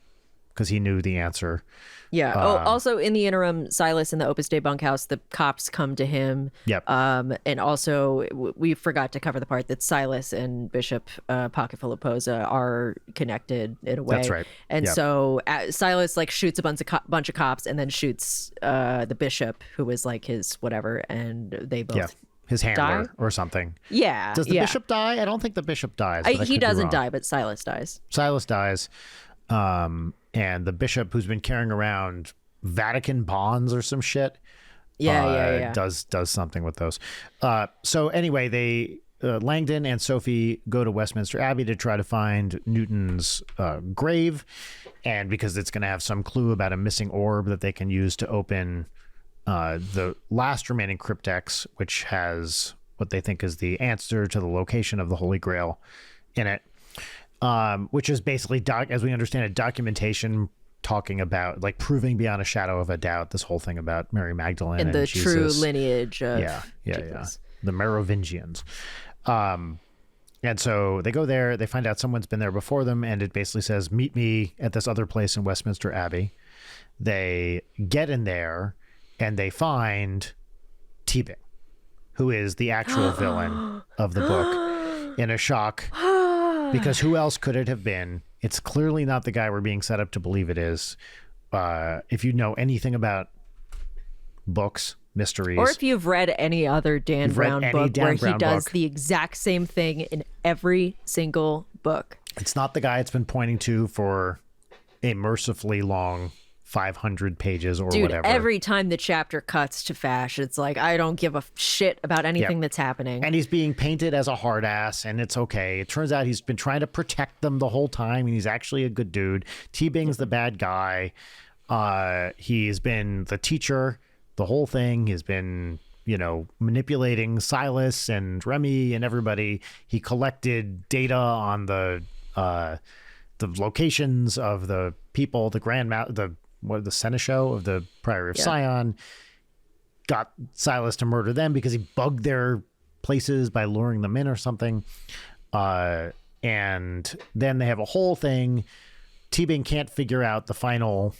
Speaker 3: because he knew the answer.
Speaker 2: Yeah. Also in the interim, Silas in the Opus Dei bunkhouse, the cops come to him.
Speaker 3: Yep.
Speaker 2: And also we forgot to cover the part that Silas and Bishop Pocketful of Posa are connected in a way.
Speaker 3: That's right.
Speaker 2: And
Speaker 3: Yep.
Speaker 2: so Silas like shoots a bunch of cops and then shoots the bishop who was like his whatever, and they both
Speaker 3: his handler
Speaker 2: die?
Speaker 3: or something.
Speaker 2: Yeah.
Speaker 3: Does the bishop die? I don't think the bishop dies. but I could
Speaker 2: He
Speaker 3: be
Speaker 2: doesn't
Speaker 3: wrong.
Speaker 2: die, but Silas dies.
Speaker 3: Silas dies. And the bishop, who's been carrying around Vatican bonds or some shit,
Speaker 2: Yeah.
Speaker 3: does something with those. So anyway, they Langdon and Sophie go to Westminster Abbey to try to find Newton's grave, and because it's going to have some clue about a missing orb that they can use to open the last remaining cryptex, which has what they think is the answer to the location of the Holy Grail in it, which is basically, as we understand it, documentation talking about, like, proving beyond a shadow of a doubt this whole thing about Mary Magdalene
Speaker 2: And
Speaker 3: and
Speaker 2: the
Speaker 3: Jesus.
Speaker 2: true lineage of
Speaker 3: Jesus. The Merovingians. And so they go there, they find out someone's been there before them, and it basically says, meet me at this other place in Westminster Abbey. They get in there and they find Teabing, who is the actual villain of the book, in a shock, because who else could it have been? It's clearly not the guy we're being set up to believe it is. If you know anything about books, mysteries,
Speaker 2: Or if you've read any other Dan Brown book where he does the exact same thing in every single book.
Speaker 3: it's not the guy it's been pointing to for a mercifully long 500 pages or whatever.
Speaker 2: Every time the chapter cuts to Fash, it's like, I don't give a shit about anything that's happening.
Speaker 3: And he's being painted as a hard ass, and it's okay. It turns out he's been trying to protect them the whole time, and he's actually a good dude. T-Bing's the bad guy. He's been the teacher the whole thing. He's been, manipulating Silas and Remy and everybody. He collected data on the locations of the people, the seneschal of the Priory of Sion, got Silas to murder them because he bugged their places by luring them in or something. And And then they have a whole thing. Teabing can't figure out the final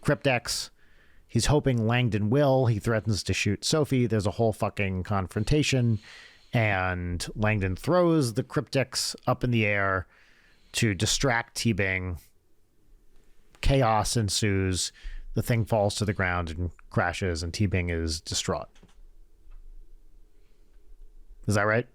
Speaker 3: cryptex. He's hoping Langdon will. He threatens to shoot Sophie. There's a whole fucking confrontation. And Langdon throws the cryptex up in the air to distract Teabing. Chaos ensues. The thing falls to the ground and crashes, and Teabing is distraught. Is that right?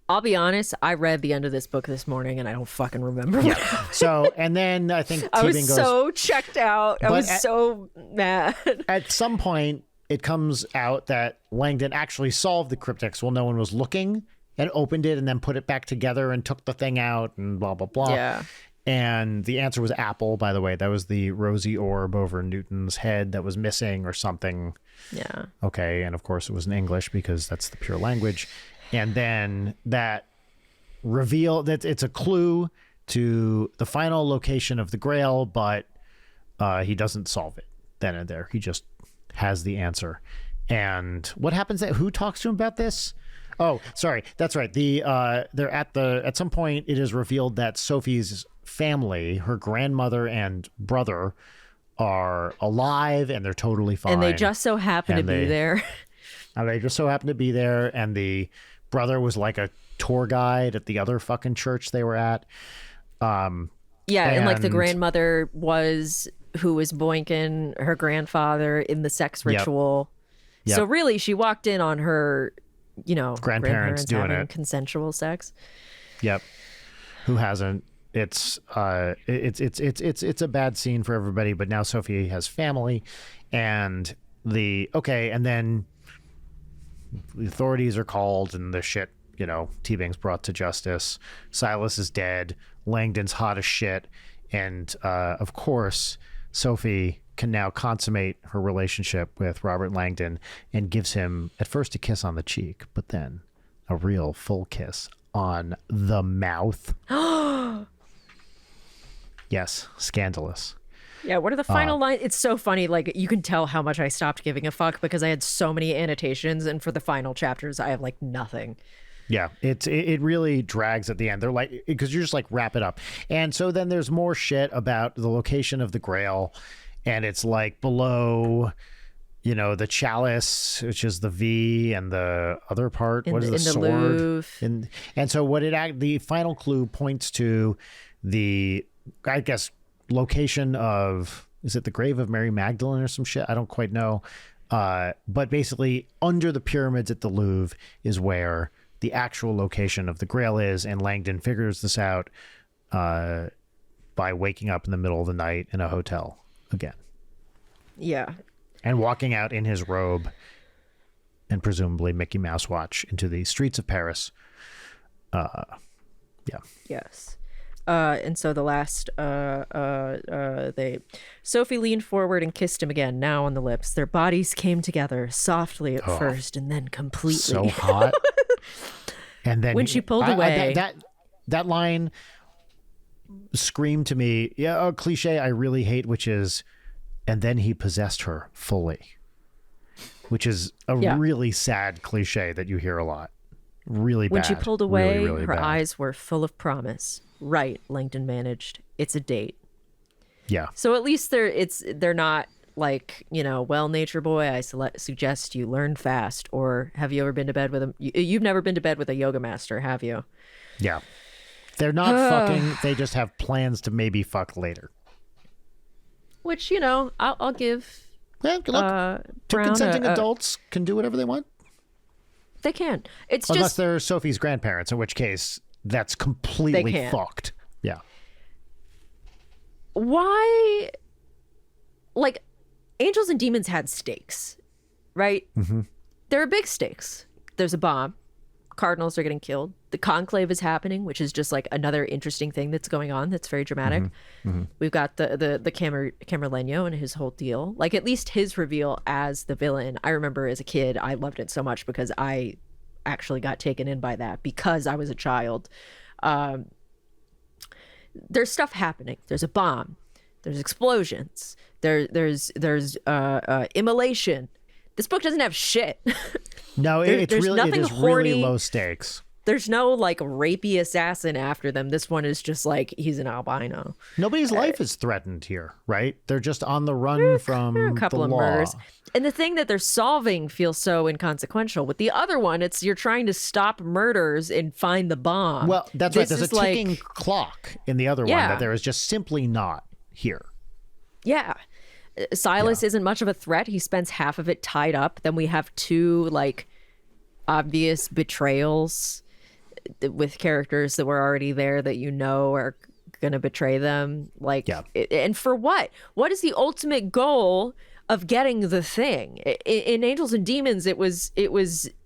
Speaker 2: I'll be honest, I read the end of this book this morning and I don't fucking remember.
Speaker 3: Yeah. So, and then I think
Speaker 2: I was
Speaker 3: Teabing goes,
Speaker 2: so checked out. I was so mad.
Speaker 3: At some point, it comes out that Langdon actually solved the cryptex while no one was looking, and opened it and then put it back together and took the thing out and blah, blah, blah.
Speaker 2: Yeah.
Speaker 3: And the answer was apple, by the way. That was the rosy orb over Newton's head that was missing or something.
Speaker 2: Yeah.
Speaker 3: Okay. And of course, it was in English because that's the pure language. And then that reveal that it's a clue to the final location of the Grail, but he doesn't solve it then and there. He just has the answer. And what happens? Who talks to him about this? Oh, sorry. That's right. They're at some point it is revealed that Sophie's family, her grandmother and brother, are alive and they're totally fine.
Speaker 2: And they just so happen to be there.
Speaker 3: And they just so happen to be there. And the brother was like a tour guide at the other fucking church they were at.
Speaker 2: And like the grandmother who was boinking her grandfather in the sex ritual. Yep. So really, she walked in on her, grandparents
Speaker 3: doing
Speaker 2: having
Speaker 3: it.
Speaker 2: Consensual sex.
Speaker 3: Yep. Who hasn't? It's a bad scene for everybody. But now Sophie has family, and and then the authorities are called, and the shit. Teabing's brought to justice. Silas is dead. Langdon's hot as shit, and of course, Sophie can now consummate her relationship with Robert Langdon and gives him at first a kiss on the cheek, but then a real full kiss on the mouth. Yes, scandalous.
Speaker 2: Yeah, what are the final lines? It's so funny. Like, you can tell how much I stopped giving a fuck because I had so many annotations, and for the final chapters, I have like nothing.
Speaker 3: Yeah, it really drags at the end. They're like, because you're just like, wrap it up. And so then there's more shit about the location of the Grail, and it's like below, the chalice, which is the V, and the other part, what is the sword?
Speaker 2: Louvre.
Speaker 3: And so the final clue points to the, I guess, location of, is it the grave of Mary Magdalene or some shit? I don't quite know. But basically, under the pyramids at the Louvre is where the actual location of the Grail is, and Langdon figures this out by waking up in the middle of the night in a hotel again.
Speaker 2: Yeah.
Speaker 3: And walking out in his robe and presumably Mickey Mouse watch into the streets of Paris. Yeah.
Speaker 2: Yes. And so the last, Sophie leaned forward and kissed him again, now on the lips. Their bodies came together softly at first and then completely.
Speaker 3: So hot. And then
Speaker 2: when she pulled away,
Speaker 3: that line screamed to me, a cliche I really hate, which is, and then he possessed her fully, which is a really sad cliche that you hear a lot. Really bad.
Speaker 2: When she pulled away,
Speaker 3: really, really
Speaker 2: her
Speaker 3: bad.
Speaker 2: eyes were full of promise. Right, Langdon managed. It's a date.
Speaker 3: Yeah.
Speaker 2: So at least they're not like, well, nature boy, I suggest you learn fast. Or have you ever been to bed with you've never been to bed with a yoga master, have you?
Speaker 3: Yeah. They're not fucking. They just have plans to maybe fuck later.
Speaker 2: Which, I'll give.
Speaker 3: Yeah, look, two
Speaker 2: Brown
Speaker 3: consenting adults can do whatever they want.
Speaker 2: They can. It's
Speaker 3: Unless
Speaker 2: just
Speaker 3: they're Sophie's grandparents, in which case that's completely fucked. Yeah.
Speaker 2: Why? Like, angels and demons had stakes, right? Mm-hmm. There are big stakes. There's a bomb. Cardinals are getting killed. The conclave is happening, which is just like another interesting thing that's going on. That's very dramatic. Mm-hmm. Mm-hmm. We've got the Camerlenio and his whole deal. Like, at least his reveal as the villain. I remember as a kid, I loved it so much because I actually got taken in by that because I was a child. There's stuff happening. There's a bomb. There's explosions. There's immolation. This book doesn't have shit.
Speaker 3: No, it's really, it is
Speaker 2: horny.
Speaker 3: really low stakes.
Speaker 2: There's no like rapey assassin after them. This one is just like, he's an albino.
Speaker 3: Nobody's life is threatened here, right? They're just on the run from
Speaker 2: a couple
Speaker 3: the
Speaker 2: of
Speaker 3: law.
Speaker 2: murders. And the thing that they're solving feels so inconsequential. With the other one, it's you're trying to stop murders and find the bomb.
Speaker 3: Well, that's right. There's a ticking clock in the other one
Speaker 2: Yeah.
Speaker 3: that there is just simply not here.
Speaker 2: Yeah. Silas isn't much of a threat. He spends half of it tied up. Then we have two like obvious betrayals with characters that were already there that you know are gonna betray them. Like, and for what? What is the ultimate goal of getting the thing? In Angels and Demons, it was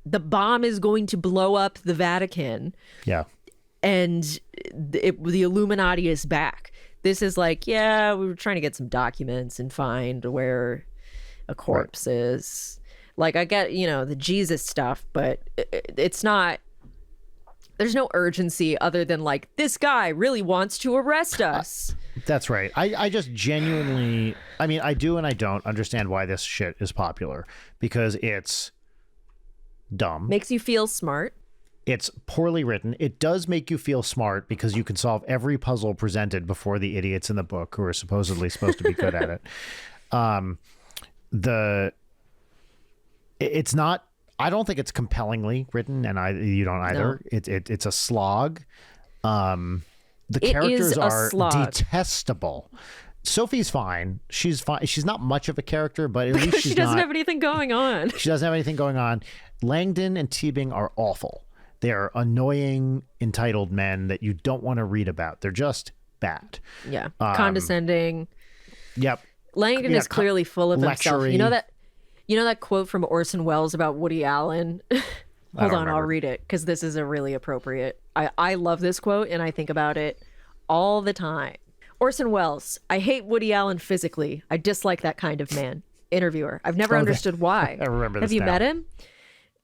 Speaker 2: the bomb is going to blow up the Vatican.
Speaker 3: Yeah.
Speaker 2: And the Illuminati is back. This is like, yeah, we were trying to get some documents and find where a corpse is. Like, I get, the Jesus stuff, but it's not, there's no urgency other than like, this guy really wants to arrest us.
Speaker 3: That's right. I just genuinely, I mean, I do and I don't understand why this shit is popular, because it's dumb.
Speaker 2: Makes you feel smart.
Speaker 3: It's poorly written. It does make you feel smart because you can solve every puzzle presented before the idiots in the book who are supposedly supposed to be good at it. It's not, I don't think it's compellingly written, and you don't either. No. It's a slog. The characters are detestable. Sophie's fine. She's fine. She's not much of a character, but at least
Speaker 2: she doesn't have anything going on.
Speaker 3: She doesn't have anything going on. Langdon and Teabing are awful. They are annoying, entitled men that you don't want to read about. They're just bad.
Speaker 2: Yeah. Condescending.
Speaker 3: Yep.
Speaker 2: Langdon is clearly full of himself.
Speaker 3: Lectury.
Speaker 2: You know that quote from Orson Welles about Woody Allen? Hold on, I'll read it because this is a really appropriate. I love this quote and I think about it all the time. Orson Welles, I hate Woody Allen physically. I dislike that kind of man. Interviewer, I've never understood why.
Speaker 3: I remember this.
Speaker 2: Have you
Speaker 3: now.
Speaker 2: met him?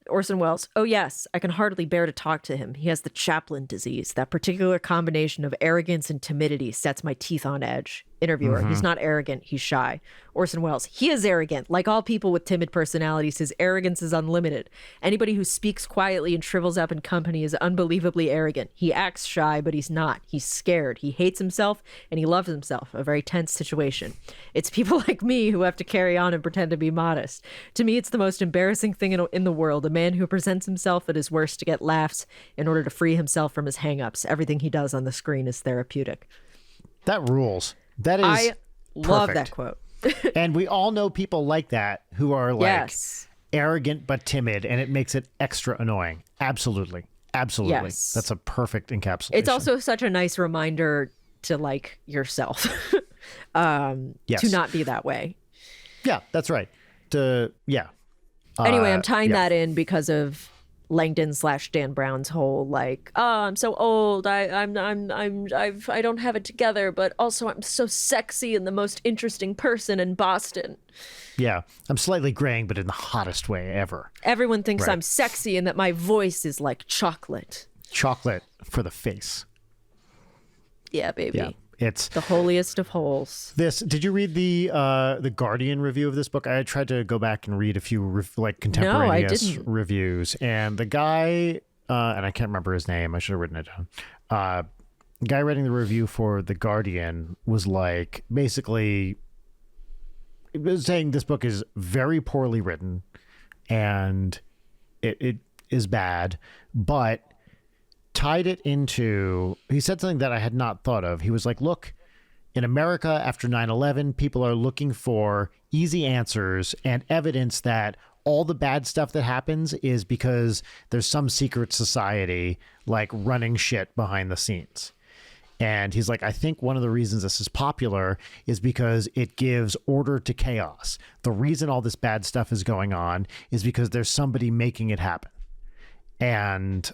Speaker 2: Orson Welles, oh yes, I can hardly bear to talk to him. He has the Chaplin disease. That particular combination of arrogance and timidity sets my teeth on edge. Interviewer, he's not arrogant, he's shy. Orson Welles, he is arrogant. Like all people with timid personalities, his arrogance is unlimited. Anybody who speaks quietly and shrivels up in company is unbelievably arrogant. He acts shy, but he's not. He's scared. He hates himself and he loves himself. A very tense situation. It's people like me who have to carry on and pretend to be modest. To me, it's the most embarrassing thing in the world. A man who presents himself at his worst to get laughs in order to free himself from his hang-ups. Everything he does on the screen is therapeutic.
Speaker 3: That rules. That is
Speaker 2: I love
Speaker 3: perfect.
Speaker 2: that quote.
Speaker 3: And we all know people like that who are like arrogant but timid, and it makes it extra annoying. Absolutely. Absolutely.
Speaker 2: Yes.
Speaker 3: That's a perfect encapsulation.
Speaker 2: It's also such a nice reminder to like yourself to not be that way.
Speaker 3: Yeah, that's right.
Speaker 2: Anyway, I'm tying that in because of Langdon / Dan Brown's whole like, oh, I'm so old, I don't have it together, but also I'm so sexy and the most interesting person in Boston.
Speaker 3: Yeah, I'm slightly graying, but in the hottest way ever.
Speaker 2: Everyone thinks I'm sexy and that my voice is like chocolate.
Speaker 3: Chocolate for the face.
Speaker 2: Yeah, baby. Yeah.
Speaker 3: It's
Speaker 2: the holiest of holes.
Speaker 3: Did you read the Guardian review of this book? I tried to go back and read a few contemporaneous reviews, and the guy, and I can't remember his name. I should have written it down. The guy writing the review for the Guardian was like, basically, it was saying this book is very poorly written, and it is bad, but tied it into, he said something that I had not thought of. He was like, look, in America after 9/11, people are looking for easy answers and evidence that all the bad stuff that happens is because there's some secret society like running shit behind the scenes. And he's like, I think one of the reasons this is popular is because it gives order to chaos. The reason all this bad stuff is going on is because there's somebody making it happen. And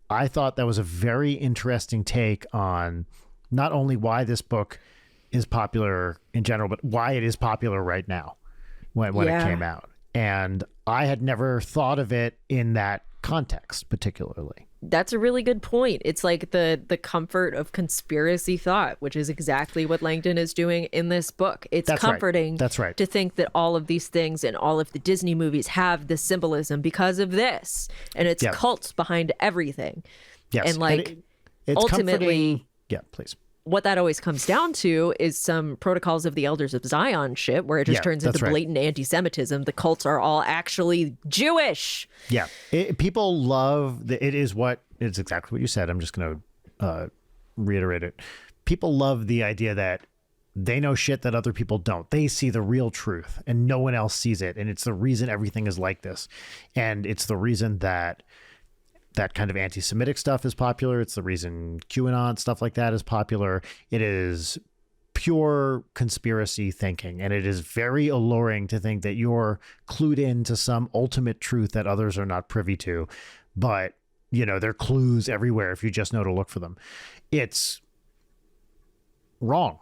Speaker 3: I thought that was a very interesting take on not only why this book is popular in general, but why it is popular right now when it came out. And I had never thought of it in that context particularly.
Speaker 2: That's a really good point. It's like the comfort of conspiracy thought, which is exactly what Langdon is doing in this book. It's comforting to think that all of these things and all of the Disney movies have this symbolism because of this. And it's cults behind everything.
Speaker 3: Yes.
Speaker 2: And like
Speaker 3: it's
Speaker 2: ultimately,
Speaker 3: comforting. Yeah, please.
Speaker 2: what that always comes down to is some Protocols of the Elders of Zion shit where it just turns into blatant anti-Semitism. The cults are all actually Jewish.
Speaker 3: Yeah. People love it's exactly what you said. I'm just going to reiterate it. People love the idea that they know shit that other people don't. They see the real truth and no one else sees it. And it's the reason everything is like this. And it's the reason that kind of anti-Semitic stuff is popular. It's the reason QAnon stuff like that is popular. It is pure conspiracy thinking, and it is very alluring to think that you're clued into some ultimate truth that others are not privy to. But, you know, there are clues everywhere if you just know to look for them. It's wrong.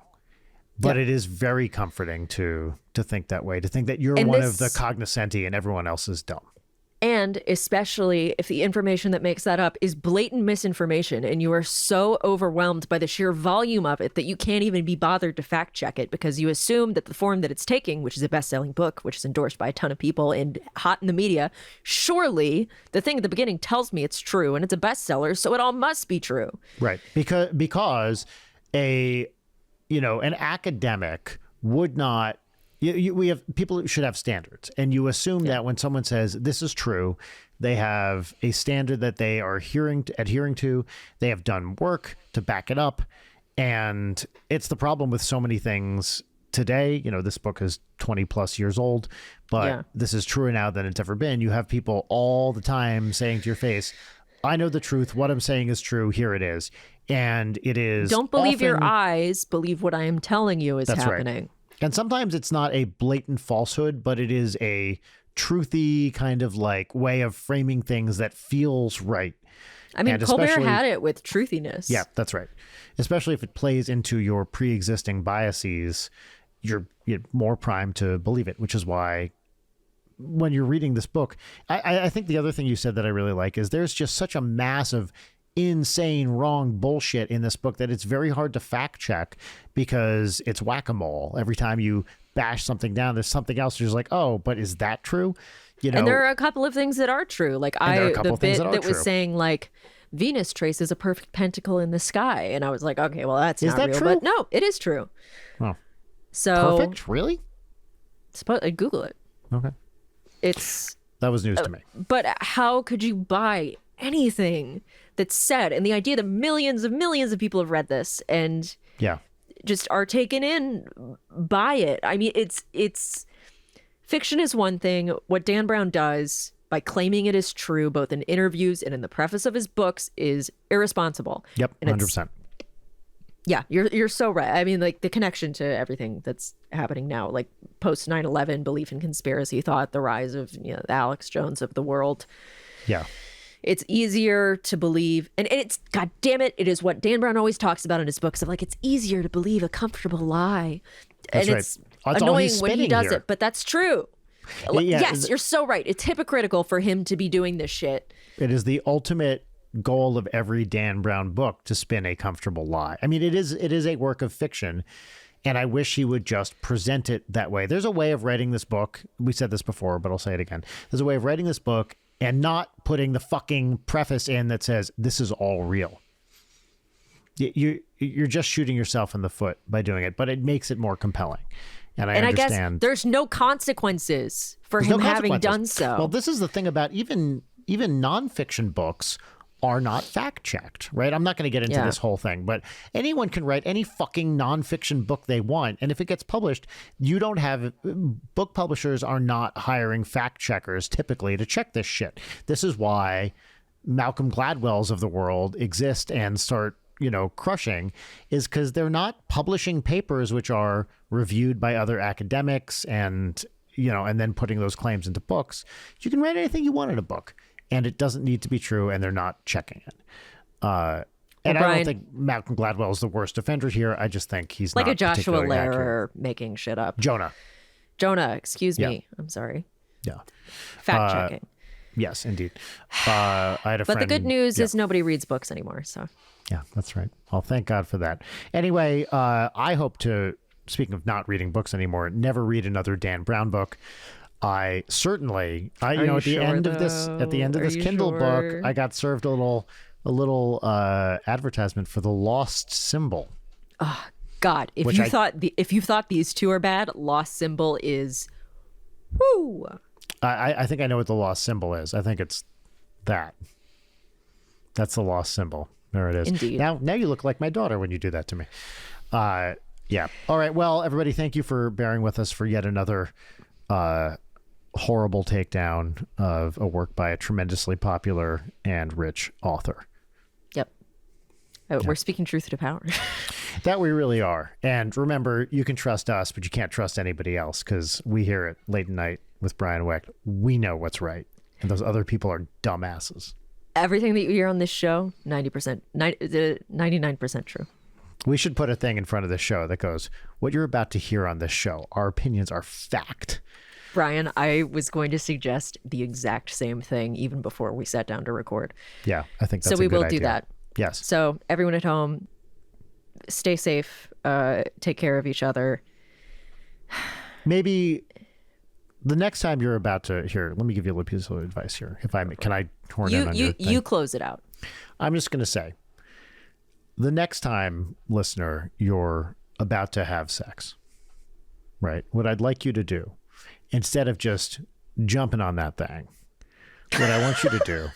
Speaker 3: But it is very comforting to think that way, to think that you're one of the cognoscenti and everyone else is dumb.
Speaker 2: And especially if the information that makes that up is blatant misinformation and you are so overwhelmed by the sheer volume of it that you can't even be bothered to fact check it because you assume that the form that it's taking, which is a best-selling book, which is endorsed by a ton of people and hot in the media, surely the thing at the beginning tells me it's true and it's a bestseller, so it all must be true.
Speaker 3: Right. Because an academic would not. We have people who should have standards, and you assume that when someone says this is true, they have a standard that they are adhering to. They have done work to back it up, and it's the problem with so many things today. You know, this book is 20 plus years old, but this is truer now than it's ever been. You have people all the time saying to your face, "I know the truth. What I'm saying is true. Here it is," and it is.
Speaker 2: Don't believe your eyes. Believe what I am telling you is happening.
Speaker 3: Right. And sometimes it's not a blatant falsehood, but it is a truthy kind of like way of framing things that feels right.
Speaker 2: I mean, Colbert had it with truthiness.
Speaker 3: Yeah, that's right. Especially if it plays into your pre-existing biases, you're more primed to believe it, which is why when you're reading this book, I think the other thing you said that I really like is there's just such a mass of insane wrong bullshit in this book that it's very hard to fact check because it's whack-a-mole. Every time you bash something down, there's something else. You're just like, oh, but is that true? You know,
Speaker 2: and there are a couple of things that are true. Like the bit that was saying like Venus traces a perfect pentacle in the sky, and I was like, okay, well that's not real, but no, it is true.
Speaker 3: Oh,
Speaker 2: so
Speaker 3: perfect, really?
Speaker 2: Google it.
Speaker 3: Okay, that was news to me.
Speaker 2: But how could you buy anything that's said? And the idea that millions of people have read this and just are taken in by it. I mean, it's fiction is one thing. What Dan Brown does by claiming it is true, both in interviews and in the preface of his books, is irresponsible.
Speaker 3: Yep, 100%.
Speaker 2: Yeah, you're so right. I mean, like the connection to everything that's happening now, like post 9/11, belief in conspiracy thought, the rise of the Alex Jones of the world.
Speaker 3: Yeah.
Speaker 2: It's easier to believe, and it's, God damn it, it is what Dan Brown always talks about in his books of like, it's easier to believe a comfortable lie.
Speaker 3: That's
Speaker 2: and
Speaker 3: right.
Speaker 2: It's annoying when he does it, but that's true. Yes, you're so right. It's hypocritical for him to be doing this shit.
Speaker 3: It is the ultimate goal of every Dan Brown book to spin a comfortable lie. I mean, it is a work of fiction, and I wish he would just present it that way. There's a way of writing this book. We said this before, but I'll say it again. There's a way of writing this book and not putting the fucking preface in that says, this is all real. You're just shooting yourself in the foot by doing it, but it makes it more compelling. And I understand.
Speaker 2: I guess there's no consequences for him having done so.
Speaker 3: Well, this is the thing about even nonfiction books are not fact-checked, right? I'm not going to get into this whole thing, but anyone can write any fucking nonfiction book they want. And if it gets published, book publishers are not hiring fact-checkers typically to check this shit. This is why Malcolm Gladwell's of the world exist and start, crushing, is because they're not publishing papers which are reviewed by other academics and then putting those claims into books. You can write anything you want in a book, and it doesn't need to be true, and they're not checking it. And
Speaker 2: Brian,
Speaker 3: I don't think Malcolm Gladwell is the worst offender here. I just think he's
Speaker 2: like
Speaker 3: not
Speaker 2: a Joshua
Speaker 3: Lehrer
Speaker 2: accurate. Making shit up.
Speaker 3: Jonah,
Speaker 2: excuse me. I'm sorry.
Speaker 3: Yeah.
Speaker 2: Fact checking.
Speaker 3: Yes, indeed. I had a friend.
Speaker 2: But the good news is nobody reads books anymore. So.
Speaker 3: Yeah, that's right. Well, thank God for that. Anyway, I hope to, speaking of not reading books anymore, never read another Dan Brown book. At the end of this Kindle book, I got served a little a little advertisement for the Lost Symbol.
Speaker 2: God, if you thought these two are bad, Lost Symbol is woo.
Speaker 3: I think I know what the Lost Symbol is. I think it's that. That's the Lost Symbol. There it is.
Speaker 2: Indeed.
Speaker 3: Now you look like my daughter when you do that to me. Yeah. All right. Well, everybody, thank you for bearing with us for yet another horrible takedown of a work by a tremendously popular and rich author.
Speaker 2: Yep. We're speaking truth to power.
Speaker 3: That we really are. And remember, you can trust us, but you can't trust anybody else, because we here at Late at Night with Brian Wecht, we know what's right. And those other people are dumbasses.
Speaker 2: Everything that you hear on this show, 99% true.
Speaker 3: We should put a thing in front of the show that goes, what you're about to hear on this show, our opinions are fact.
Speaker 2: Brian, I was going to suggest the exact same thing even before we sat down to record.
Speaker 3: Yeah, I think that's
Speaker 2: so we
Speaker 3: a good
Speaker 2: will
Speaker 3: idea.
Speaker 2: do that.
Speaker 3: Yes.
Speaker 2: So everyone at home, stay safe, take care of each other.
Speaker 3: Maybe the next time you're about to here, let me give you a little piece of advice here. If I can, I horn in on your thing?
Speaker 2: You close it out.
Speaker 3: I'm just going to say, the next time, listener, you're about to have sex, right? What I'd like you to do, instead of just jumping on that thing, what I want you to do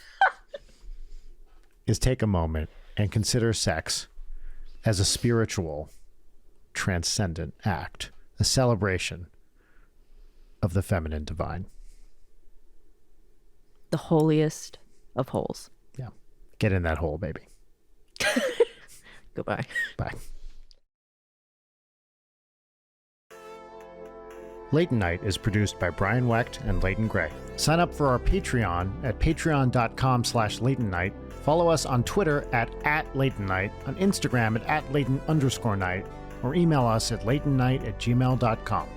Speaker 3: is take a moment and consider sex as a spiritual, transcendent act, a celebration of the feminine divine.
Speaker 2: The holiest of holes.
Speaker 3: Yeah. Get in that hole, baby.
Speaker 2: Goodbye.
Speaker 3: Bye. Late Night is produced by Brian Wecht and Leighton Gray. Sign up for our Patreon at patreon.com/LeightonNight. Follow us on Twitter at @LeightonNight, on Instagram at @Leighton_night, or email us at leightonnight@gmail.com.